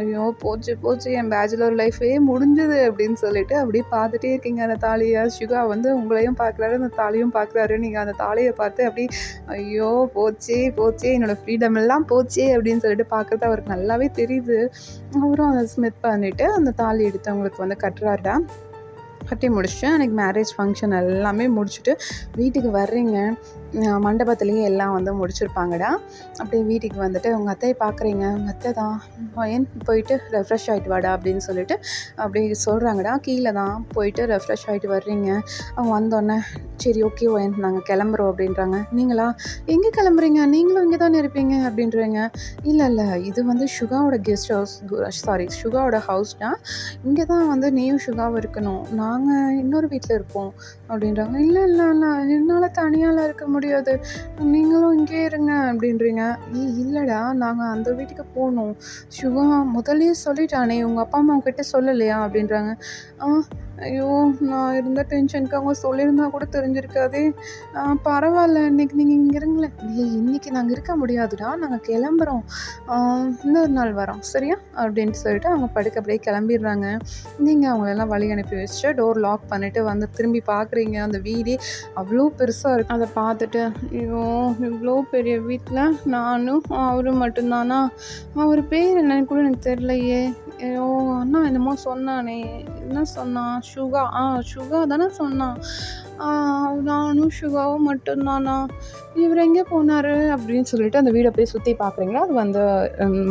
ஐயோ போச்சு போச்சு, என் பேச்சுலர் லைஃபே முடிஞ்சுது அப்படின்னு சொல்லிட்டு அப்படியே பார்த்துட்டே இருக்கீங்க அந்த தாலியை. சுகா வந்து உங்களையும் பார்க்குறாரு, அந்த தாலியும் பார்க்குறாரு. நீங்கள் அந்த தாலியை பார்த்து அப்படி ஐயோ போச்சே போச்சே, என்னோடய ஃப்ரீடம் எல்லாம் போச்சே அப்படின்னு சொல்லிட்டு பார்க்குறது அவருக்கு நல்லாவே தெரியுது. அவரும் அதை ஸ்மித் பண்ணிவிட்டு அந்த தாலி எடுத்து அவங்களுக்கு வந்து கட்டுறாருடா. கட்டி முடிச்சுட்டு அன்றைக்கி மேரேஜ் ஃபங்க்ஷன் எல்லாமே முடிச்சுட்டு வீட்டுக்கு வர்றீங்க. மண்டபத்துலேயே எல்லாம் வந்து முடிச்சிருப்பாங்கடா. அப்படியே வீட்டுக்கு வந்துட்டு உங்கள் அத்தையை பார்க்குறீங்க. உங்கள் அத்தை தான் ஏன் போயிட்டு ரெஃப்ரெஷ் ஆகிட்டு வாடா அப்படின்னு சொல்லிட்டு அப்படி சொல்கிறாங்கடா. கீழே தான் போயிட்டு ரெஃப்ரெஷ் ஆகிட்டு வர்றீங்க. அவங்க வந்தோடனே சரி ஓகே ஒயன் நாங்கள் கிளம்புறோம் அப்படின்றாங்க. நீங்களா எங்கே கிளம்புறீங்க, நீங்களும் இங்கே தானே இருப்பீங்க அப்படின்றீங்க. இல்லை இது வந்து சுகாவோட கெஸ்ட் ஹவுஸ், சாரி சுகாவோட ஹவுஸ் தான், இங்கே தான் வந்து நீயும் சுகாவும் இருக்கணும், நாங்கள் இன்னொரு வீட்டில் இருப்போம் அப்படின்றாங்க. இல்லை என்னால் தனியால் இருக்க முடியாது, நீங்களும் இங்கே இருங்க அப்படின்றீங்க. இல்லைடா நாங்கள் அந்த வீட்டுக்கு போகணும், சுகா முதல்லையே சொல்லிட்டானே, உங்கள் அப்பா அம்மா கிட்டே சொல்லலையா அப்படின்றாங்க. ஐயோ நான் இருந்த டென்ஷனுக்கு அவங்க சொல்லியிருந்தா கூட தெரிஞ்சிருக்காதே, பரவாயில்ல இன்றைக்கி நீங்கள் இங்கே இருங்களேன். இன்றைக்கி நாங்கள் இருக்க முடியாதுடா, நாங்கள் கிளம்புறோம், இன்னொரு நாள் வரோம் சரியா அப்படின்ட்டு சொல்லிட்டு அவங்க படுக்க அப்படியே கிளம்பிடுறாங்க. நீங்கள் அவங்களெல்லாம் வழி அனுப்பி வச்சுட்டு டோர் லாக் பண்ணிவிட்டு வந்து திரும்பி பார்க்குறீங்க. அந்த வீடே அவ்வளோ பெருசாக இருக்குது. அதை பார்த்துட்டு ஐயோ இவ்வளோ பெரிய வீட்டில் நானும் அவரும் மட்டும்தானா, அவர் பேர் என்னன்னு கூட எனக்கு தெரியலையே, ஐயோ அண்ணா என்னமோ சொன்னானே, என்ன சொன்னான், சுகா தானே சொன்னான், நானும் சுகாவும் மட்டும்தானா, இவர் எங்கே போனார் அப்படின்னு சொல்லிட்டு அந்த வீடை போய் சுற்றி பார்க்குறீங்களா. அது வந்து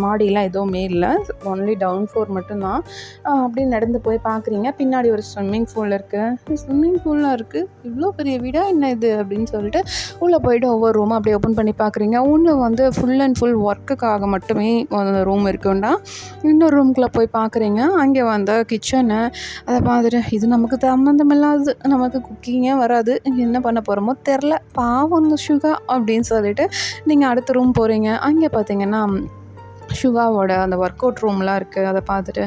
மாடியெலாம் எதுவுமே இல்லை, ஒன்லி டவுன் ஃப்ளோர் மட்டும்தான். அப்படியே நடந்து போய் பார்க்குறீங்க. பின்னாடி ஒரு ஸ்விம்மிங் பூல் இருக்குது. ஸ்விம்மிங் பூல்லாம் இருக்குது, இவ்வளோ பெரிய வீடா என்ன இது அப்படின்னு சொல்லிட்டு உள்ளே போய்ட்டு ஒவ்வொரு ரூமும் அப்படியே ஓப்பன் பண்ணி பார்க்குறீங்க. ஒன்று வந்து ஃபுல் அண்ட் ஃபுல் ஒர்க்குக்காக மட்டுமே அந்த ரூம் இருக்குண்டா. இன்னொரு ரூமுக்குள்ளே போய் பார்க்குறீங்க. அங்கே வந்து கிச்சனு, அதை பார்த்துட்டு இது நமக்கு சம்மந்தமில்லாது, நமக்கு குக்கிங்கே வராது, என்ன பண்ண போகிறோமோ தெரில, பாவம் இந்த சுகா அப்படின்னு சொல்லிட்டு நீங்கள் அடுத்த ரூம் போகிறீங்க. அங்கே பார்த்தீங்கன்னா சுகாவோட அந்த ஒர்க் அவுட் ரூம்லாம் இருக்குது. அதை பார்த்துட்டு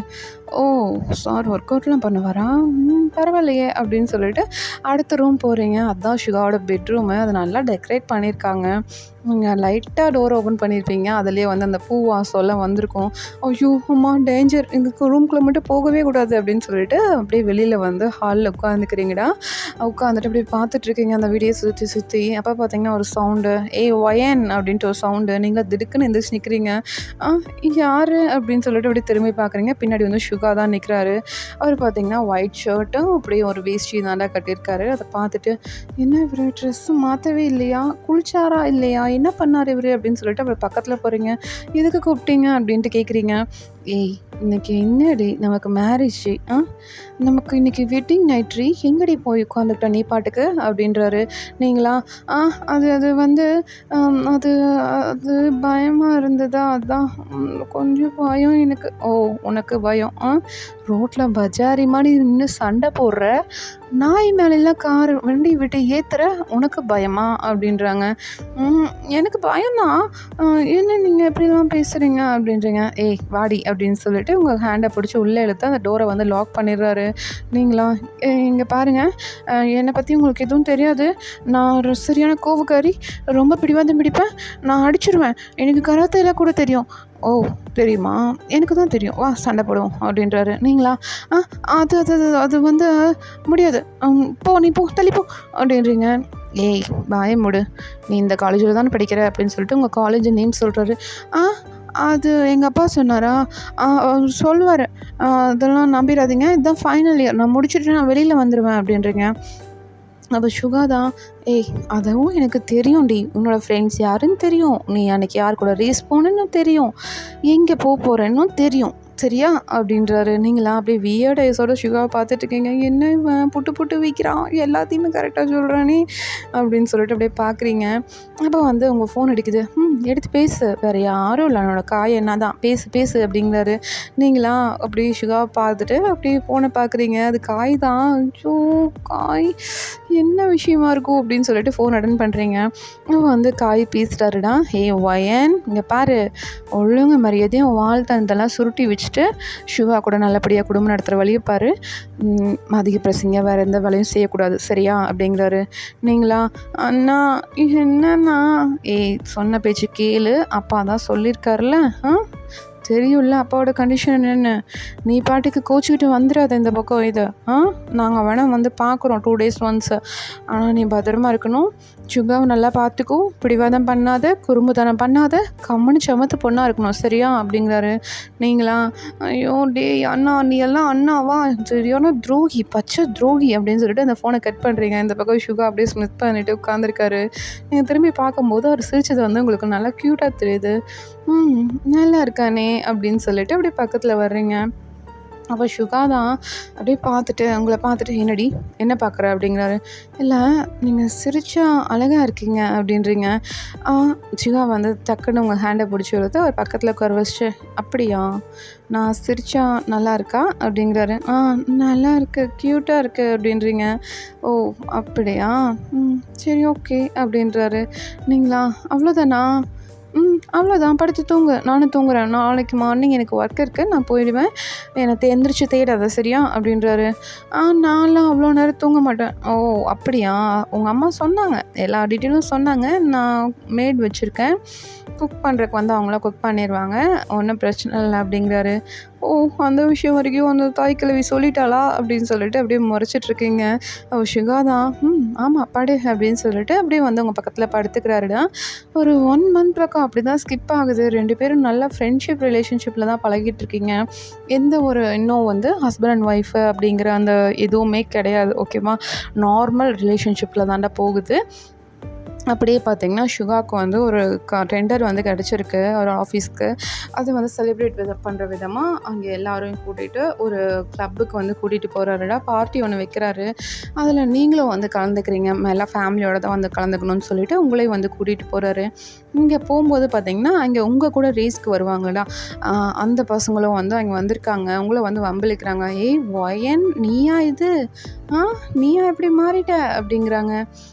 ஓ சார் ஒர்க் அவுட்லாம் பண்ணுவாரா, பரவாயில்லையே அப்படின்னு சொல்லிட்டு அடுத்த ரூம் போகிறீங்க. அதுதான் சுகாவோட பெட்ரூமு. அதை நல்லா டெக்கரேட் பண்ணியிருக்காங்க. நீங்கள் லைட்டாக டோர் ஓப்பன் பண்ணியிருப்பீங்க, அதுலேயே வந்து அந்த பூ வாசம்லாம் வந்திருக்கும். ஐயோ அம்மா டேஞ்சர், இந்த ரூம்குள்ளே மட்டும் போகவே கூடாது அப்படின்னு சொல்லிட்டு அப்படியே வெளியில் வந்து ஹாலில் உட்காந்துக்கிறீங்கடா. உட்காந்துட்டு அப்படியே பார்த்துட்ருக்கீங்க அந்த வீடியோ சுற்றி. அப்போ பார்த்தீங்கன்னா ஒரு சவுண்டு, ஒயன் அப்படின்ட்டு ஒரு சவுண்டு. நீங்கள் திடுக்குன்னு எந்திரிச்சு நிற்கிறீங்க. யார் அப்படின்னு சொல்லிட்டு அப்படியே திரும்பி பார்க்குறீங்க. பின்னாடி வந்து சுகா தான் நிற்கிறாரு. அவர் பார்த்தீங்கன்னா ஒயிட் ஷர்ட்டும் அப்படியே ஒரு வேஷ்டி தாண்டா கட்டியிருக்காரு. அதை பார்த்துட்டு என்ன இவர் ட்ரெஸ்ஸு மாற்றவே இல்லையா, குளிச்சாரா இல்லையா, என்ன பண்ணார் இவர் அப்படின்னு சொல்லிட்டு அப்புறம் பக்கத்தில் போகிறீங்க. எதுக்கு கூப்பிட்டீங்க அப்படின்ட்டு கேட்குறீங்க. ஏய் இன்னைக்கு என்னடி நமக்கு மேரேஜ் நமக்கு இன்னைக்கு வெட்டிங் நைட்ரி எங்கடி போய் உட்காந்துக்கிட்ட நீ பாட்டுக்கு அப்படின்றாரு. நீங்களா ஆ அது அது வந்து அது அது பயமாக இருந்ததா அதான் கொஞ்சம் பயம் எனக்கு. ஓ உனக்கு பயம் ரோட்டில் பஜாரி மாதிரி நின்று சண்டை போடுற நாய் மேலெல்லாம் கார் வண்டி விட்டு ஏற்றுற உனக்கு பயமா அப்படின்றாங்க. எனக்கு பயம்தான். என்ன நீங்கள் எப்படிலாம் பேசுகிறீங்க அப்படின்றீங்க. ஏய் வாடி அப்படின்னு சொல்லிட்டு உங்கள் ஹேண்டை பிடிச்சி உள்ளே இழுத்து அந்த டோரை வந்து லாக் பண்ணிடுறாரு. நீங்களா இங்கே பாருங்கள், என்னை பற்றி உங்களுக்கு எதுவும் தெரியாது. நான் ஒரு சரியான கோவக்காரி, ரொம்ப பிடிவாதம் பிடிப்பேன், நான் அடிச்சிருவேன், எனக்கு கராத்தேலாம் கூட தெரியும். ஓ தெரியுமா, எனக்கு தான் தெரியும், வா சண்டை போடுவோம் அப்படின்றாரு. நீங்களா அது அது அது அது வந்து முடியாது, போ நீ போ தள்ளி போ அப்படின்றீங்க. ஏய் வாய மூடு, நீ இந்த காலேஜில் தானே படிக்கிற அப்படின்னு சொல்லிட்டு உங்கள் காலேஜ் நேம் சொல்கிறாரு. அது எங்கள் அப்பா சொன்னாரா, அவர் சொல்லுவார், அதெல்லாம் நம்பிடாதீங்க, இதுதான் ஃபைனல் இயர், நான் முடிச்சுட்டு நான் வெளியில் வந்துடுவேன் அப்படின்றீங்க. அப்போ சுகா தான், ஏய் அதுவும் எனக்கு தெரியும்டி, உன்னோட ஃப்ரெண்ட்ஸ் யாருன்னு தெரியும், நீ அன்றைக்கி யார் கூட ரேஸ் போகணுன்னு தெரியும், எங்கே போகிறேன்னு தெரியும், சரியா அப்படின்றாரு. நீங்களா அப்படியே வியர்ட் ஐஸோட சுகாவை பார்த்துட்ருக்கீங்க. என்ன இவன் புட்டு புட்டு விற்கிறான், எல்லாத்தையுமே கரெக்டாக சொல்கிறானே அப்படின்னு சொல்லிட்டு அப்படியே பார்க்குறீங்க. அப்போ வந்து உங்கள் ஃபோன் அடிக்குது. எடுத்து பேசு, வேறு யாரும் இல்லை, என்னோட காய் என்ன தான், பேசு பேசு அப்படிங்கிறாரு. நீங்களா அப்படியே சுகாவை பார்த்துட்டு அப்படியே ஃபோனை பார்க்குறீங்க. அது காய் தான். ஐயோ காய் என்ன விஷயமா இருக்கும் அப்படின்னு சொல்லிட்டு ஃபோன் அட்டன் பண்ணுறீங்க. அப்போ வந்து காய் பேசிட்டாருடா. ஹே வயன் இங்கே பாரு, ஒழுங்கு மரியாதையும் வாழ்த்தனத்தெல்லாம் சுருட்டி வச்சுட்டு சிவா கூட நல்லபடியாக குடும்பம் நடத்துகிற வழியை பாரு, அதிக பிரசங்க வேறு எந்த வேலையும் செய்யக்கூடாது சரியா அப்படிங்கிறாரு. நீங்களா அண்ணா என்னண்ணா, ஏய் சொன்ன பேச்சு கேளு, அப்பா தான் சொல்லியிருக்காருல்ல, தெரியும்ல அப்பாவோட கண்டிஷன் என்னென்னு, நீ பாட்டுக்கு கோச்சிக்கிட்டு வந்துடாத இந்த பக்கம் இதை. நாங்கள் வேணால் வந்து பார்க்குறோம் 2 days ஒன்ஸு, ஆனால் நீ பத்திரமா இருக்கணும், சுகாவை நல்லா பார்த்துக்கோ, பிடிவாதம் பண்ணாத, குறும்புத்தனம் பண்ணாத, கம்முன்னு சமத்து பொண்ணாக இருக்கணும் சரியா அப்படிங்கிறாரு. நீங்களா ஐயோ டேய் அண்ணா, நீ எல்லாம் அண்ணாவா, சரியான துரோகி, பச்சை துரோகி அப்படின்னு சொல்லிட்டு அந்த ஃபோனை கட் பண்ணுறீங்க. இந்த பக்கம் சுகா அப்படியே ஸ்மித் பண்ணிட்டு உட்காந்துருக்காரு. நீங்கள் திரும்பி பார்க்கும்போது அவர் சிரிச்சது வந்து உங்களுக்கு நல்லா க்யூட்டாக தெரியுது. நல்லா இருக்கானே அப்படின்னு சொல்லிட்டு அப்படியே பக்கத்தில் வர்றீங்க. அப்போ சுகா தான் அப்படியே பார்த்துட்டு உங்களை பார்த்துட்டு, என்னடி என்ன பார்க்குற அப்படிங்கிறாரு. இல்லை நீங்கள் சிரிச்சா அழகாக இருக்கீங்க அப்படின்றீங்க. சுகா வந்து டக்குன்னு உங்கள் ஹேண்டை பிடிச்சி விழுத்து அவர் பக்கத்தில் உட்கார வச்சுட்டு, அப்படியா நான் சிரிச்சா நல்லா இருக்கா அப்படிங்கிறாரு. நல்லா இருக்கு, க்யூட்டாக இருக்குது அப்படின்றீங்க. ஓ அப்படியா, சரி ஓகே அப்படின்றாரு. நீங்களா அவ்வளோதானா, அவ்வளோதான், படுத்து தூங்கு, நானும் தூங்குறேன், நாளைக்கு மார்னிங் எனக்கு ஒர்க் இருக்குது, நான் போயிடுவேன், என்னை எந்திரிச்சு தேடாத சரியா அப்படின்றாரு. நான்லாம் அவ்வளோ நேரம் தூங்க மாட்டேன். ஓ அப்படியா, உங்கள் அம்மா சொன்னாங்க, எல்லா டீட்டெயிலும் சொன்னாங்க, நான் மேட் வச்சுருக்கேன், குக் பண்ணுறதுக்கு வந்து அவங்களாம் குக் பண்ணிடுவாங்க, ஒன்றும் பிரச்சனை இல்லை அப்படிங்கிறாரு. ஓ அந்த விஷயம் வரைக்கும் அந்த தாய் கிழவி சொல்லிட்டாளா அப்படின்னு சொல்லிட்டு அப்படியே முறைச்சிட்ருக்கீங்க. சுகா தான், ஆமாம் படு அப்படின்னு சொல்லிட்டு அப்படியே வந்து உங்கள் பக்கத்தில் படுத்துக்கிறாருடா. ஒரு 1 month பக்கம் அப்படி தான் ஸ்கிப் ஆகுது. 2 பேரும் நல்லா ஃப்ரெண்ட்ஷிப் ரிலேஷன்ஷிப்பில் தான் பழகிட்டு இருக்கீங்க. எந்த ஒரு இன்னும் வந்து ஹஸ்பண்ட் அண்ட் ஒய்ஃபு அப்படிங்கிற அந்த எதுவுமே கிடையாது. ஓகேவா, நார்மல் ரிலேஷன்ஷிப்பில் தாண்டா போகுது. அப்படியே பார்த்திங்கன்னா சுகாவுக்கு வந்து ஒரு டெண்டர் வந்து கிடச்சிருக்கு ஒரு ஆஃபீஸ்க்கு. அது வந்து செலிப்ரேட் பண்ணுற விதமாக அங்கே எல்லோரையும் கூட்டிகிட்டு ஒரு கிளப்புக்கு வந்து கூட்டிகிட்டு போகிறாருடா. பார்ட்டி ஒன்று வைக்கிறாரு, அதில் நீங்களும் வந்து கலந்துக்கிறீங்க, எல்லாம் ஃபேமிலியோட தான் வந்து கலந்துக்கணும்னு சொல்லிட்டு உங்களையும் வந்து கூட்டிகிட்டு போகிறாரு. இங்கே போகும்போது பார்த்திங்கன்னா அங்கே உங்கள் கூட ரேஸ்க்கு வருவாங்கடா, அந்த பசங்களும் வந்து அங்கே வந்திருக்காங்க, உங்களை வந்து வம்பிழுக்கிறாங்க. ஏய் வயன் நீயா இது, நீயா எப்படி மாறிட்ட அப்படிங்கிறாங்க.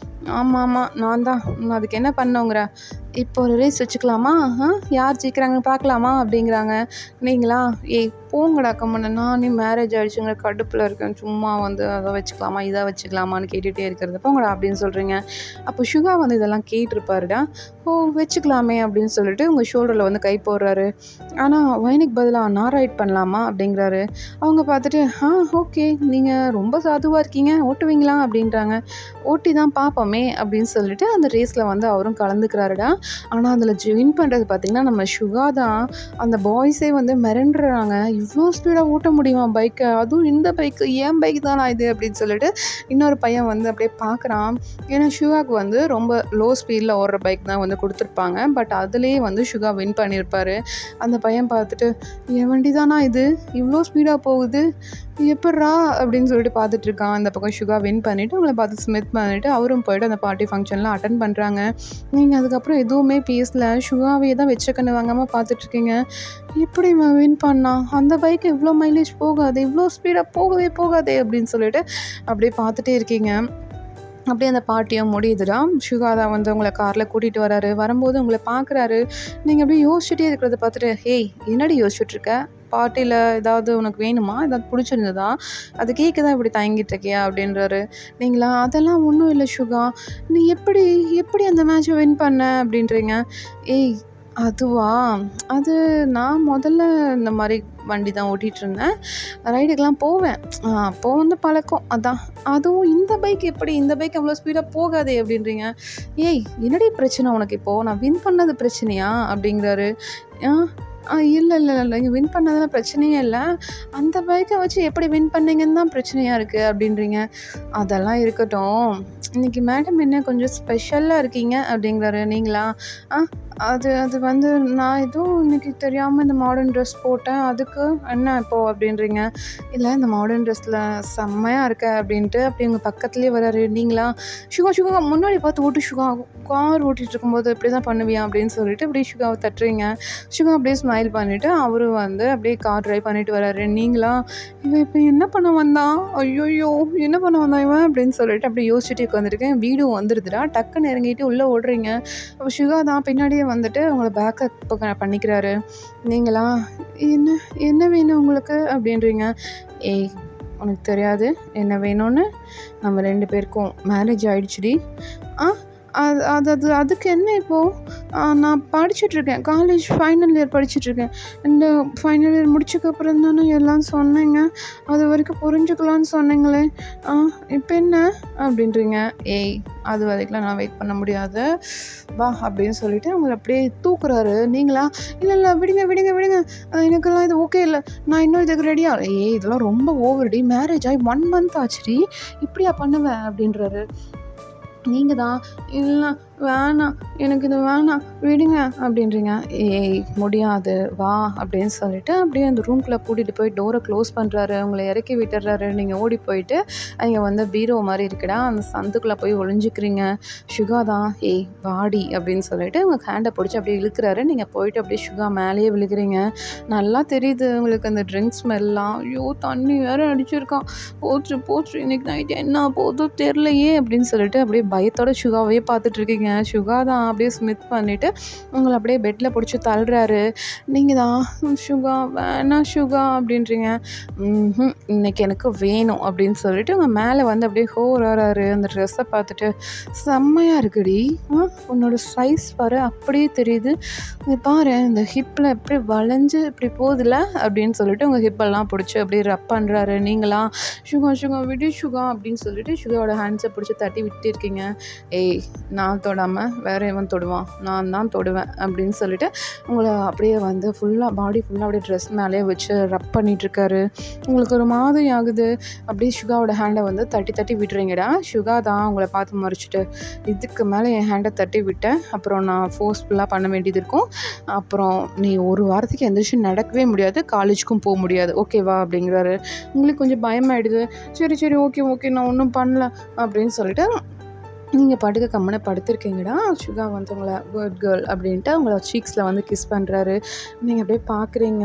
ஆமாம் நான் தான், அதுக்கு என்ன பண்ணோங்கிற, இப்போ ஒரு ரேஸ் வச்சுக்கலாமா, யார் ஜெயிக்கிறாங்கன்னு பார்க்கலாமா அப்படிங்கிறாங்க. நீங்களா ஏய் போங்கடா கம்முன்னு, நானே மேரேஜ் ஆகிடுச்சுங்கிற கடுப்பில் இருக்கேன், சும்மா வந்து அதை வச்சுக்கலாமா இதை வச்சுக்கலாமான்னு கேட்டுகிட்டே இருக்கிறது, போங்கடா அப்படின்னு சொல்கிறீங்க. அப்போ சுகா வந்து இதெல்லாம் கேட்டிருப்பாருடா. ஓ வச்சுக்கலாமே அப்படின்னு சொல்லிட்டு உங்கள் ஷோல்டரில் வந்து கை போடுறாரு. ஆனால் வைனுக்கு பதிலாக நான் ரைட் பண்ணலாமா அப்படிங்கிறாரு. அவங்க பார்த்துட்டு ஓகே நீங்கள் ரொம்ப சாதுவாக இருக்கீங்க, ஓட்டுவீங்களா அப்படின்றாங்க. ஓட்டி தான் பார்ப்போமே அப்படின்னு சொல்லிட்டு அந்த ரேஸில் வந்து அவரும் கலந்துக்கிறாருடா. ஆனால் அதில் வின் பண்ணுறது பார்த்திங்கன்னா நம்ம சுகா தான். அந்த பாய்ஸே வந்து மிரண்டுறாங்க, இவ்வளோ ஸ்பீடாக ஓட்ட முடியுமா பைக்கை, அதுவும் இந்த பைக்கு ஏன் பைக் தானா இது அப்படின்னு சொல்லிட்டு இன்னொரு பையன் வந்து அப்படியே பார்க்குறான். ஏன்னா சுகாவுக்கு வந்து ரொம்ப லோ ஸ்பீடில் ஓடுற பைக் தான் வந்து கொடுத்துருப்பாங்க. பட் அதுலேயே வந்து சுகா வின் பண்ணியிருப்பார். அந்த பையன் பார்த்துட்டு, என் வண்டி தானா இது இவ்வளோ ஸ்பீடாக போகுது, எப்பட்றா அப்படின்னு சொல்லிட்டு பார்த்துட்ருக்கான். அந்த பக்கம் சுகா வின் பண்ணிவிட்டு அவங்கள பார்த்து ஸ்மித் பண்ணிவிட்டு அவரும் போய்ட்டு அந்த பார்ட்டி ஃபங்க்ஷன்லாம் அட்டன் பண்ணுறாங்க. நீங்கள் அதுக்கப்புறம் எதுவுமே பேசல, சுகாவே தான் வச்ச கண்ணு வாங்காமல் பார்த்துட்ருக்கீங்க. எப்படி வின் பண்ணான், அந்த பைக் இவ்வளோ மைலேஜ் போகாது, இவ்வளோ ஸ்பீடாக போகவே போகாதே அப்படின்னு சொல்லிட்டு அப்படியே பார்த்துட்டே இருக்கீங்க. அப்படியே அந்த பார்ட்டியும் முடியுதுடா. சுகா தான் வந்து உங்களை காரில் கூட்டிகிட்டு வராரு. வரும்போது உங்களை பார்க்குறாரு. நீங்கள் அப்படியே யோசிச்சுட்டே இருக்கிறத பார்த்துட்டு, ஹேய் என்னடி யோசிச்சுட்ருக்க, பார்ட்டியில் ஏதாவது உனக்கு வேணுமா, ஏதாவது பிடிச்சிருந்ததா, அது கேட்க தான் இப்படி தயங்கிட்டு இருக்கியா அப்படின்றாரு. நீங்களா, அதெல்லாம் ஒன்றும் இல்லை சுகா, நீ எப்படி எப்படி அந்த மேட்ச்சை வின் பண்ண அப்படின்றீங்க. ஏய் அதுவா, அது நான் முதல்ல இந்த மாதிரி வண்டி தான் ஓட்டிகிட்ருந்தேன், ரைடுக்கெலாம் போவேன், அப்போது வந்து பழக்கம் அதான். அதுவும் இந்த பைக் எப்படி, இந்த பைக் அவ்வளோ ஸ்பீடாக போகாதே அப்படின்றீங்க. ஏய் என்னடி பிரச்சனை உனக்கு, இப்போது நான் வின் பண்ணது பிரச்சனையா அப்படிங்கிறாரு. இல்லை இல்லை இல்லை நீங்கள் வின் பண்ணதெல்லாம் பிரச்சனையே இல்லை, அந்த பைக்கை வச்சு எப்படி வின் பண்ணீங்கன்னு தான் பிரச்சனையாக இருக்குது அப்படின்றீங்க. அதெல்லாம் இருக்கட்டும், இன்றைக்கி மேடம் என்ன கொஞ்சம் ஸ்பெஷலாக இருக்கீங்க அப்படிங்கிறாரு. நீங்களா, அது அது வந்து நான் எதுவும் இன்றைக்கி தெரியாமல் இந்த மாடர்ன் ட்ரெஸ் போட்டேன், அதுக்கு என்ன இப்போது அப்படின்றீங்க. இல்லை இந்த மாடர்ன் ட்ரெஸ்ஸில் செம்மையாக இருக்க அப்படின்ட்டு அப்படி உங்கள் பக்கத்துலேயே வராரு. நீங்களா, சுகா முன்னாடி பார்த்து ஓட்டு சுகா, கார் ஓட்டிகிட்டு இருக்கும்போது இப்படி தான் பண்ணுவியா அப்படின்னு சொல்லிட்டு அப்படியே சுகாவை தட்டுறீங்க. சுகா அப்படியே ஸ்மைல் பண்ணிவிட்டு அவரும் வந்து அப்படியே கார் ட்ரைவ் பண்ணிட்டு வராரு. நீங்களா, இவன் இப்போ என்ன பண்ண வந்தான், ஐயோயோ என்ன பண்ண வந்தான் இவன் அப்படின்னு சொல்லிட்டு அப்படியே யோசிச்சுட்டு உட்காந்துருக்கேன். வீடும் வந்துடுதுடா, டக்குன்னு இறங்கிட்டு உள்ளே ஓடுறீங்க. அப்போ சுகா தான் பின்னாடியே வந்துட்டு உங்களை பேக்கப் பண்ணிக்கிறாரு. நீங்களா, என்ன என்ன வேணும் உங்களுக்கு அப்படின்றீங்க. ஏய் உனக்கு தெரியாது என்ன வேணும்னு, நம்ம 2 பேருக்கும் மேரேஜ் ஆகிடுச்சுடி. அது அது அது அதுக்கு என்ன இப்போது, நான் படிச்சுட்ருக்கேன், காலேஜ் ஃபைனல் இயர் படிச்சுட்ருக்கேன். இந்த ஃபைனல் இயர் முடிச்சக்கப்புறம் தானே எல்லாம் சொன்னீங்க, அது வரைக்கும் புரிஞ்சுக்கலான்னு சொன்னீங்களே, இப்போ என்ன அப்படின்றீங்க. ஏய் அது வரைக்கும்லாம் நான் வெயிட் பண்ண முடியாது, வா அப்படின்னு சொல்லிட்டு அவங்கள அப்படியே தூக்குறாரு. நீங்களா, இல்லை இல்லை விடுங்க விடுங்க விடுங்க, எனக்கெல்லாம் இது ஓகே இல்லை, நான் இன்னும் இதுக்கு ரெடியாக. ஏய் இதெல்லாம் ரொம்ப ஓவர்டி, மேரேஜ் ஆகி 1 month ஆச்சுடி, இப்படியா பண்ணுவேன் அப்படின்றாரு. நீங்கள் தான், இல்லை வேணாம் எனக்கு இது வேணாம் விடுங்க அப்படின்றீங்க. ஏய் முடியாது வா அப்படின்னு சொல்லிட்டு அப்படியே அந்த ரூம்குள்ளே கூட்டிகிட்டு போய் டோரை க்ளோஸ் பண்ணுறாரு. உங்களை இறக்கி விட்டுறாரு. நீங்கள் ஓடி போயிட்டு அங்கே வந்து பீரோ மாதிரி இருக்குடா, அந்த சந்துக்குள்ளே போய் ஒளிஞ்சிக்கிறீங்க. சுகா தான், ஏய் வாடி அப்படின்னு சொல்லிட்டு உங்கள் ஹேண்டை பிடிச்சி அப்படியே இழுக்கிறாரு. நீங்கள் போயிட்டு அப்படியே சுகா மேலேயே விழுகிறீங்க. நல்லா தெரியுது உங்களுக்கு அந்த ட்ரிங்க்ஸ் ஸ்மெல்லாம். ஐயோ தண்ணி வேறு அடிச்சிருக்கான், போச்சு போச்சு இன்னைக்கு நைட் என்ன போதும் தெரிலையே அப்படின்னு சொல்லிட்டு அப்படியே பயத்தோட சுகாவே பார்த்துட்ருக்கீங்க. சுகா தான் அப்படியே ஸ்மித் பண்ணிவிட்டு உங்களை அப்படியே பெட்டில் பிடிச்சி தள்ளுறாரு. நீங்கள் தான், சுகா வேணாம் சுகா அப்படின்றீங்க. இன்னைக்கு எனக்கு வேணும் அப்படின்னு சொல்லிட்டு உங்கள் மேலே வந்து அப்படியே ஹோராரு. அந்த ட்ரெஸ்ஸை பார்த்துட்டு செம்மையாக இருக்குடி, உன்னோட சைஸ் பாரு அப்படியே தெரியுது, இது பாரு இந்த ஹிப்பில் எப்படி வளைஞ்சு இப்படி போகுதுல அப்படின்னு சொல்லிட்டு உங்கள் ஹிப்பெல்லாம் பிடிச்சி அப்படியே ரப் பண்ணுறாரு. நீங்களா, சுகா சுகா விடு சுகா அப்படின்னு சொல்லிட்டு சுகாவோட ஹேண்ட்ஸை பிடிச்சி தட்டி விட்டு இருக்கீங்க. ஏய் நான் தொடாமல் வேறு எவன் தொடுவான், நான் தான் தொடுவேன் அப்படின்னு சொல்லிட்டு உங்களை அப்படியே வந்து ஃபுல்லாக பாடி ஃபுல்லாக அப்படியே ட்ரெஸ் மேலே வச்சு ரப் பண்ணிகிட்ருக்காரு. உங்களுக்கு ஒரு மாதிரி ஆகுது. அப்படியே சுகாவோட ஹேண்டை வந்து தட்டி தட்டி விட்டுறீங்கடா. சுகா தான் உங்களை பார்த்து மறைச்சிட்டு, இதுக்கு மேலே என் ஹேண்டை தட்டி விட்டேன் அப்புறம் நான் ஃபோர்ஸ்ஃபுல்லாக பண்ண வேண்டியது இருக்கும், அப்புறம் நீ ஒரு வாரத்துக்கு எந்திரிச்சு நடக்கவே முடியாது, காலேஜுக்கும் போக முடியாது, ஓகேவா அப்படிங்கிறாரு. உங்களுக்கு கொஞ்சம் பயமாயிடுது. சரி சரி ஓகே ஓகே நான் ஒன்றும் பண்ணல அப்படின்னு சொல்லிட்டு நீங்கள் பாட்டுக்கு கம்முன்னு படுத்திருக்கீங்கடா. சுகா வந்து உங்களை குட் கேர்ள் அப்படின்ட்டு உங்களை சீக்ஸில் வந்து கிஸ் பண்ணுறாரு. நீங்கள் அப்படியே பார்க்குறீங்க.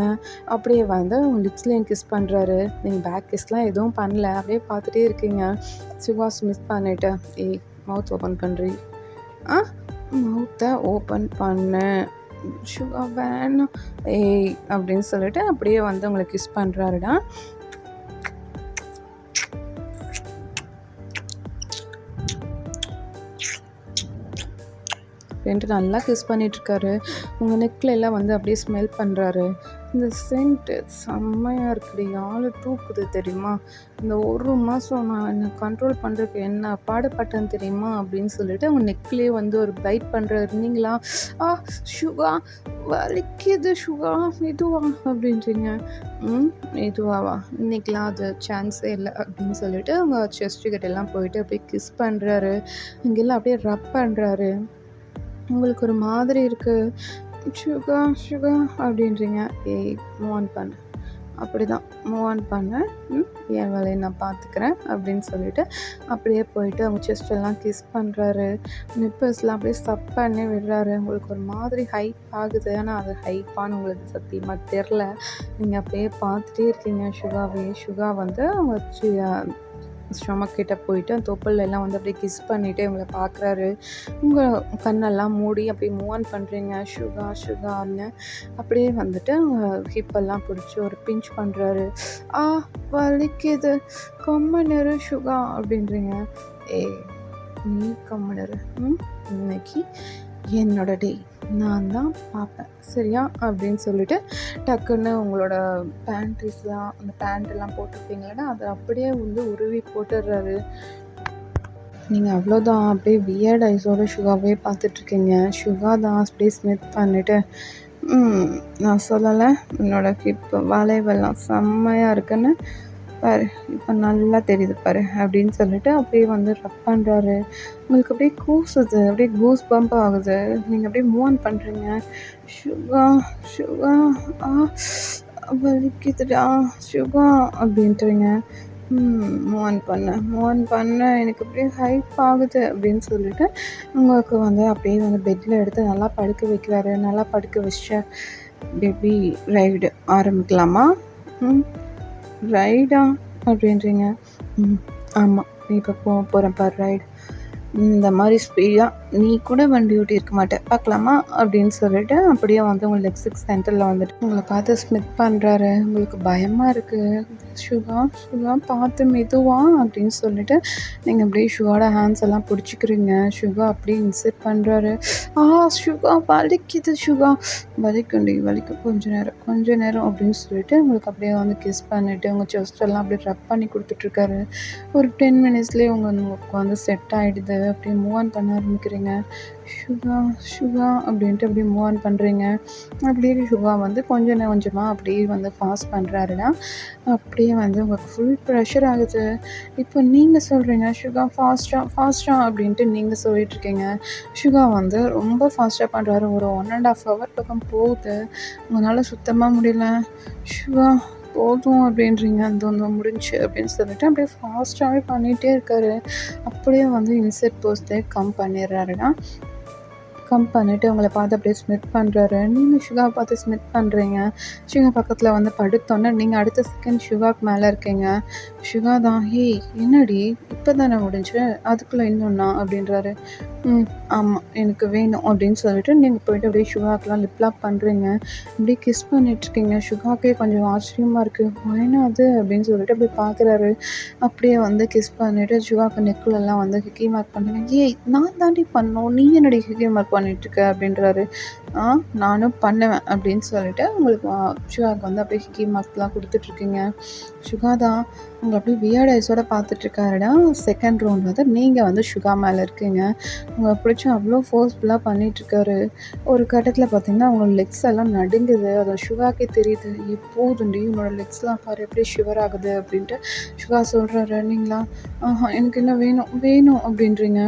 அப்படியே வந்து உங்கள் லிப்ஸ்லேயும் கிஸ் பண்ணுறாரு. நீங்கள் பேக் கிஸ்லாம் எதுவும் பண்ணல, அப்படியே பார்த்துட்டே இருக்கீங்க. சுகா மிஸ் பண்ணிவிட்டு, ஏய் மவுத் ஓப்பன் பண்ணுறீ, மவுத்தை ஓப்பன் பண்ணு சுகா வேணாம் ஏய் அப்படின்னு சொல்லிட்டு அப்படியே வந்து உங்களை கிஸ் பண்ணுறாருடா. அப்படின்ட்டு நல்லா கிஸ் பண்ணிகிட்ருக்காரு. உங்கள் நெக்கில் எல்லாம் வந்து அப்படியே ஸ்மெல் பண்ணுறாரு. இந்த சென்ட்டு செம்மையாக இருக்குடி, ஆள் தூக்குது தெரியுமா? இந்த 1 மாதம் நான் என்னை கண்ட்ரோல் பண்ணுறதுக்கு என்ன பாடுபட்டேன்னு தெரியுமா அப்படின்னு சொல்லிட்டு அவங்க நெக்லேயே வந்து ஒரு பைட் பண்ணுறாரு. நீங்களா சுகா வலிக்குது, சுகா மெதுவா அப்படின்றீங்க. மெதுவாவா இன்னைக்கெலாம் அது சான்ஸே இல்லை அப்படின்னு சொல்லிட்டு அவங்க செஸ்ட் கிட்ட எல்லாம் போயிட்டு அப்படியே கிஸ் பண்ணுறாரு. இங்கெல்லாம் அப்படியே ரப் பண்ணுறாரு. உங்களுக்கு ஒரு மாதிரி இருக்குது, சுகா சுகா அப்படின்றீங்க. ஏய் மூவ் ஆன் பண்ணு, அப்படி தான் மூவ் ஆன் பண்ண, என் வேலையை நான் பார்த்துக்கிறேன் அப்படின்னு சொல்லிட்டு அப்படியே போயிட்டு அவங்க செஸ்டெல்லாம் கிஸ் பண்ணுறாரு. நிப்பர்ஸ்லாம் அப்படியே ஸ்டப் பண்ணி விடுறாரு. உங்களுக்கு ஒரு மாதிரி ஹைப் ஆகுது, ஆனால் அது ஹைப்பான்னு உங்களுக்கு சத்தியமாக தெரில. நீங்கள் அப்படியே பார்த்துட்டே இருக்கீங்க சுகாவே. சுகா வந்து அவங்க ஸ்டொமக் கிட்ட போயிட்டு அந்த தொப்புளெல்லாம் வந்து அப்படியே கிஸ் பண்ணிவிட்டு இவங்களை பார்க்குறாரு. உங்கள் கண்ணெல்லாம் மூடி அப்படியே மூவ் ஆன் பண்ணுறீங்க சுகா சுகான்னு. அப்படியே வந்துட்டு அவங்க ஹிப்பெல்லாம் பிடிச்சி ஒரு பிஞ்ச் பண்ணுறாரு. வலிக்குது, கம்மனரு சுகா அப்படின்றீங்க. ஏய் நீ கம்மனரு, இன்னைக்கு என்னோட டே, நான் தான் பார்ப்பேன் சரியா அப்படின்னு சொல்லிட்டு டக்குன்னு உங்களோட பேண்ட்ரிஸ்லாம் அந்த பேண்ட்டெல்லாம் போட்டிருப்பீங்களா அதை அப்படியே வந்து உருவி போட்டுடுறாரு. நீங்கள் அவ்வளோதான் அப்படியே வியர்ட் ஐஸோட சுகாவே பார்த்துட்ருக்கீங்க. சுகா தான் அப்படியே ஸ்மித் பண்ணிவிட்டு நான் சொல்லலை என்னோட ஹிப் வளைவெல்லாம் செம்மையாக இருக்குன்னு பாரு, இப்போ நல்லா தெரியுது பாரு அப்படின்னு சொல்லிட்டு அப்படியே வந்து ரப் பண்ணுறாரு. உங்களுக்கு அப்படியே கூசுது, அப்படியே கூஸ் பம்ப் ஆகுது. நீங்கள் அப்படியே மூவ் ஆன் பண்ணுறீங்க. சுகா சுகா வலிக்குதுடா சுகா அப்படின்ட்டுறீங்க. மூவ் ஆன் பண்ண எனக்கு அப்படியே ஹைப் ஆகுது அப்படின்னு சொல்லிட்டு உங்களுக்கு வந்து அப்படியே வந்து பெட்டில் எடுத்து நல்லா படுக்க வைக்கிறாரு. நல்லா படுக்க வச்ச பேபி ரைடு ஆரம்பிக்கலாமா? ரைடா அப்படின்றீங்க. ஆமாம், இப்போ போகிறேன் பாரு ரைடு. இந்த மாதிரி ஸ்பீடாக நீ கூட வண்டி ஓட்டி இருக்க மாட்டேன், பார்க்கலாமா அப்படின்னு சொல்லிட்டு அப்படியே வந்து உங்கள் லெக்ஸுக்கு சென்டரில் வந்துட்டு உங்களை பார்த்து ஸ்மித் பண்ணுறாரு. உங்களுக்கு பயமாக இருக்குது. சுகா பார்த்து மெதுவா அப்படின்னு சொல்லிட்டு நீங்கள் அப்படியே சுகாவோட ஹேண்ட்ஸ் எல்லாம் பிடிச்சிக்கிறீங்க. சுகா அப்படியே இன்செட் பண்ணுறாரு. சுகா வலிக்குது, சுகா வலிக்கும் கொஞ்ச நேரம் அப்படின்னு சொல்லிட்டு உங்களுக்கு அப்படியே வந்து கிஸ் பண்ணிவிட்டு உங்கள் செஸ்டெல்லாம் அப்படியே ரப் பண்ணி கொடுத்துட்ருக்காரு. ஒரு 10 மினிட்ஸ்லேயே உங்களுக்கு வந்து செட் ஆகிடுது. அப்படியே மூவ் ஆன் பண்ண ஆரம்பிக்கிறீங்க. சுகா அப்படின்ட்டு அப்படியே மூவ் ஆன் பண்ணுறீங்க. அப்படியே சுகா வந்து கொஞ்சமாக அப்படியே வந்து ஃபாஸ்ட் பண்ணுறாருன்னா அப்படியே வந்து உங்களுக்கு ஃபுல் ப்ரெஷர் ஆகுது. இப்போ நீங்கள் சொல்கிறீங்க சுகா ஃபாஸ்ட்டாக அப்படின்ட்டு நீங்கள் சொல்லிகிட்ருக்கீங்க. சுகா வந்து ரொம்ப ஃபாஸ்ட்டாக பண்ணுறாரு. ஒரு 1.5 hour பக்கம் போகுது. உங்களால் சுத்தமாக முடியல. சுகா போதும் அப்படின்றீங்க. அந்த முடிஞ்சு அப்படின்னு சொல்லிட்டு அப்படியே ஃபாஸ்ட்டாகவே பண்ணிகிட்டே இருக்காரு. அப்படியே வந்து இன்செட் போஸ்ட்டே கம் பண்ணிவிட்டு உங்களை பார்த்து அப்படியே ஸ்மித் பண்ணுறாரு. நீங்கள் சுகா பார்த்து ஸ்மித் பண்ணுறீங்க. சுகா பக்கத்தில் வந்து படுத்தோன்னே நீங்கள் அடுத்த செகண்ட் சுகாக்கு மேலே இருக்கீங்க. சுகா தான் என்னடி இப்போ தானே முடிஞ்சு அதுக்குள்ளே இன்னொன்னா அப்படின்றாரு. ஆமாம் எனக்கு வேணும் அப்படின்னு சொல்லிட்டு நீங்கள் போய்ட்டு அப்படியே சுகாக்கெலாம் லிப்லாக் பண்ணுறீங்க. அப்படியே கிஸ் பண்ணிகிட்ருக்கீங்க. சுகாக்கே கொஞ்சம் ஆச்சரியமாக இருக்குது. ஏன்னா அது அப்படின்னு சொல்லிட்டு அப்படியே பார்க்குறாரு. அப்படியே வந்து கிஸ் பண்ணிவிட்டு சுகாக்கு நெக்குலெல்லாம் வந்து ஹிக்கி மார்க் பண்ணுறீங்க. நான் தாண்டி பண்ணோம், நீ என்னடி ஹிக்கி மார்க் பண்ணிகிட்ருக்க அப்படின்றாரு. நானும் பண்ணுவேன் அப்படின்னு சொல்லிட்டு உங்களுக்கு சுகாக்கு வந்து அப்படியே ஹிக்கி மார்க்லாம் கொடுத்துட்ருக்கீங்க. சுகா தான் உங்களை அப்படியே வியர்ட் ஐஸோட பார்த்துட்ருக்காருடா. செகண்ட் ரவுண்ட் வந்து நீங்கள் வந்து சுகா மேலே இருக்கீங்க. உங்களை பிடிச்சி அவ்வளோ ஃபோர்ஸ்ஃபுல்லாக பண்ணிகிட்ருக்காரு. ஒரு கட்டத்தில் பார்த்தீங்கன்னா உங்களோட லெக்ஸ் எல்லாம் நடுங்குது. அது சுகாக்கே தெரியுது. எப்போதுண்டி உன்னோட லெக்ஸ்லாம் பாரு எப்படி ஷிவர் ஆகுது அப்படின்ட்டு சுகா சொல்கிறாரு. நீங்களா எனக்கு என்ன வேணும் அப்படின்றீங்க.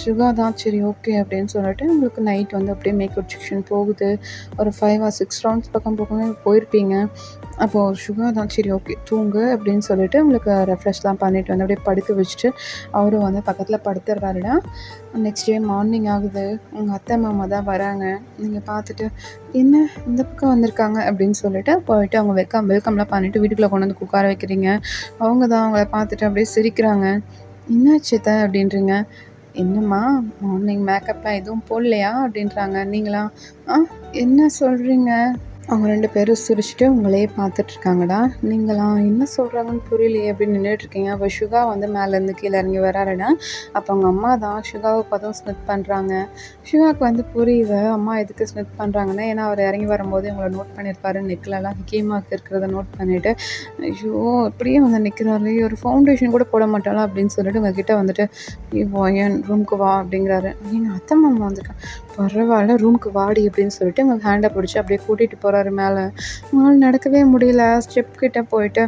சுகா தான் சரி ஓகே அப்படின்னு சொல்லிட்டு உங்களுக்கு நைட் வந்து அப்படியே மேக்கப் செக்ஷன் போகுது. ஒரு 5 or 6 ரவுண்ட்ஸ் பக்கம் போயிருப்பீங்க. அப்போது சுகா தான் சரி ஓகே தூங்கு அப்படின்னு சொல்லிட்டு உங்களுக்கு ரெஃப்ரெஷ்லாம் பண்ணிவிட்டு வந்து அப்படியே படுக்க வச்சுட்டு அவரும் வந்து பக்கத்தில் படுத்துடுறாருடா. நெக்ஸ்ட் டே மார்னிங் ஆகுது. உங்கள் அத்தை மாமா தான் வராங்க. நீங்கள் பார்த்துட்டு என்ன இந்த பக்கம் வந்திருக்காங்க அப்படின்னு சொல்லிட்டு போயிட்டு அவங்க வெல்கம்லாம் பண்ணிவிட்டு வீட்டுக்குள்ளே கொண்டு வந்து உட்கார வைக்கிறீங்க. அவங்க தான் அவங்கள பார்த்துட்டு அப்படியே சிரிக்கிறாங்க. என்னாச்சு அப்படின்றீங்க. என்னம்மா மார்னிங் மேக்கப்லாம் எதுவும் போடலையா அப்படின்றாங்க. நீங்களா என்ன சொல்கிறீங்க, அவங்க 2 பேரும் சிரிச்சுட்டு உங்களையே பார்த்துட்ருக்காங்கடா. நீங்களா என்ன சொல்கிறாங்கன்னு புரியலையே அப்படின்னு நின்றுட்டுருக்கீங்க. அப்போ சுகா வந்து மேலேருந்து கீழே இறங்கி வராருடா. அப்போ அவங்க அம்மா தான் சுகாவை பார்த்தும் ஸ்மித் பண்ணுறாங்க. சுகாவுக்கு வந்து புரியுது அம்மா எதுக்கு ஸ்மித் பண்ணுறாங்கன்னா, ஏன்னா அவர் இறங்கி வரும்போது இவங்கள நோட் பண்ணியிருப்பாரு. நெக்லலாம் ஹிக்கேமாக்கு இருக்கிறத நோட் பண்ணிவிட்டு, ஐயோ இப்படியே வந்து நிற்கிறாரு, ஒரு ஃபவுண்டேஷன் கூட போட மாட்டாளா அப்படின்னு சொல்லிட்டு உங்ககிட்ட வந்துட்டு என் ரூமுக்கு வா அப்படிங்கிறாரு. எங்கள் அத்தை மாமா வந்திருக்கேன், பரவாயில்ல ரூமுக்கு வாடி அப்படின்னு சொல்லிட்டு உங்கள் ஹேண்டை பிடிச்சி அப்படியே கூட்டிகிட்டு போகிறாரு மேலே. உங்களால் நடக்கவே முடியல. ஸ்டெப் கிட்டே போயிட்டு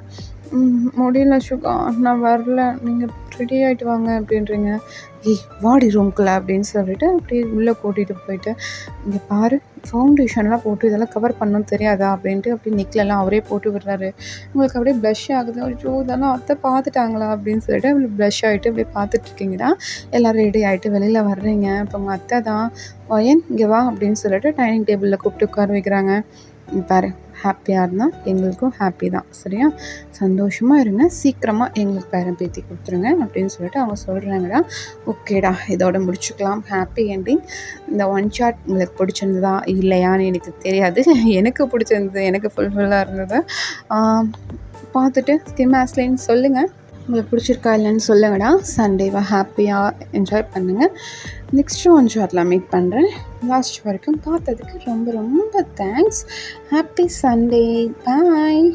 முடியல சுகா, நான் வரல, நீங்கள் ரெடி ஆகிட்டு வாங்க அப்படின்றீங்க. ஏய் வாடி ரூம்குள்ளே அப்படின்னு சொல்லிட்டு அப்படியே உள்ளே கூட்டிகிட்டு போயிட்டு, இங்கே பாரு ஃபவுண்டேஷன்லாம் போட்டு இதெல்லாம் கவர் பண்ணணும்னு தெரியாதா அப்படின்ட்டு அப்படியே நெக்லெல்லாம் அவரே போட்டு விடுறாரு. உங்களுக்கு அப்படியே ப்ளஷ் ஆகுது. ஐயோ இதெல்லாம் அத்தை பார்த்துட்டாங்களா அப்படின்னு சொல்லிட்டு அப்படி ப்ளஷ் ஆகிட்டு அப்படியே பார்த்துட்ருக்கீங்கன்னா எல்லோரும் ரெடி ஆகிட்டு வெளியில் வர்றீங்க. இப்போ உங்கள் அத்தை தான் வயன் இங்கே வா அப்படின்னு சொல்லிட்டு டைனிங் டேபிளில் கூப்பிட்டு உட்கார வைக்கிறாங்க. பாரு ஹாப்பியாக இருந்தால் எங்களுக்கும் ஹாப்பி தான், சரியா? சந்தோஷமாக இருங்க, சீக்கிரமாக எங்களுக்கு பேரன் பேத்தி கொடுத்துருங்க அப்படின்னு சொல்லிட்டு அவங்க சொல்கிறாங்கடா. ஓகேடா, இதோட முடிச்சுக்கலாம். Happy ending. இந்த ஒன் ஷாட் உங்களுக்கு பிடிச்சிருந்ததா இல்லையான்னு எனக்கு தெரியாது. எனக்கு பிடிச்சிருந்தது, எனக்கு ஃபுல்ஃபில்லாக இருந்தது. பார்த்துட்டு ஸ்கிம் ஆஸ்லைன்னு சொல்லுங்கள், உங்களுக்கு பிடிச்சிருக்கா இல்லைன்னு சொல்லுங்கடா. சண்டேவை ஹாப்பியாக என்ஜாய் பண்ணுங்கள். நெக்ஸ்ட்டு ஒன் ஷாட்டில் மீட் பண்ணுறேன். லாஸ்ட் வரைக்கும் பார்த்ததுக்கு ரொம்ப ரொம்ப தேங்க்ஸ். Happy Sunday. பாய்.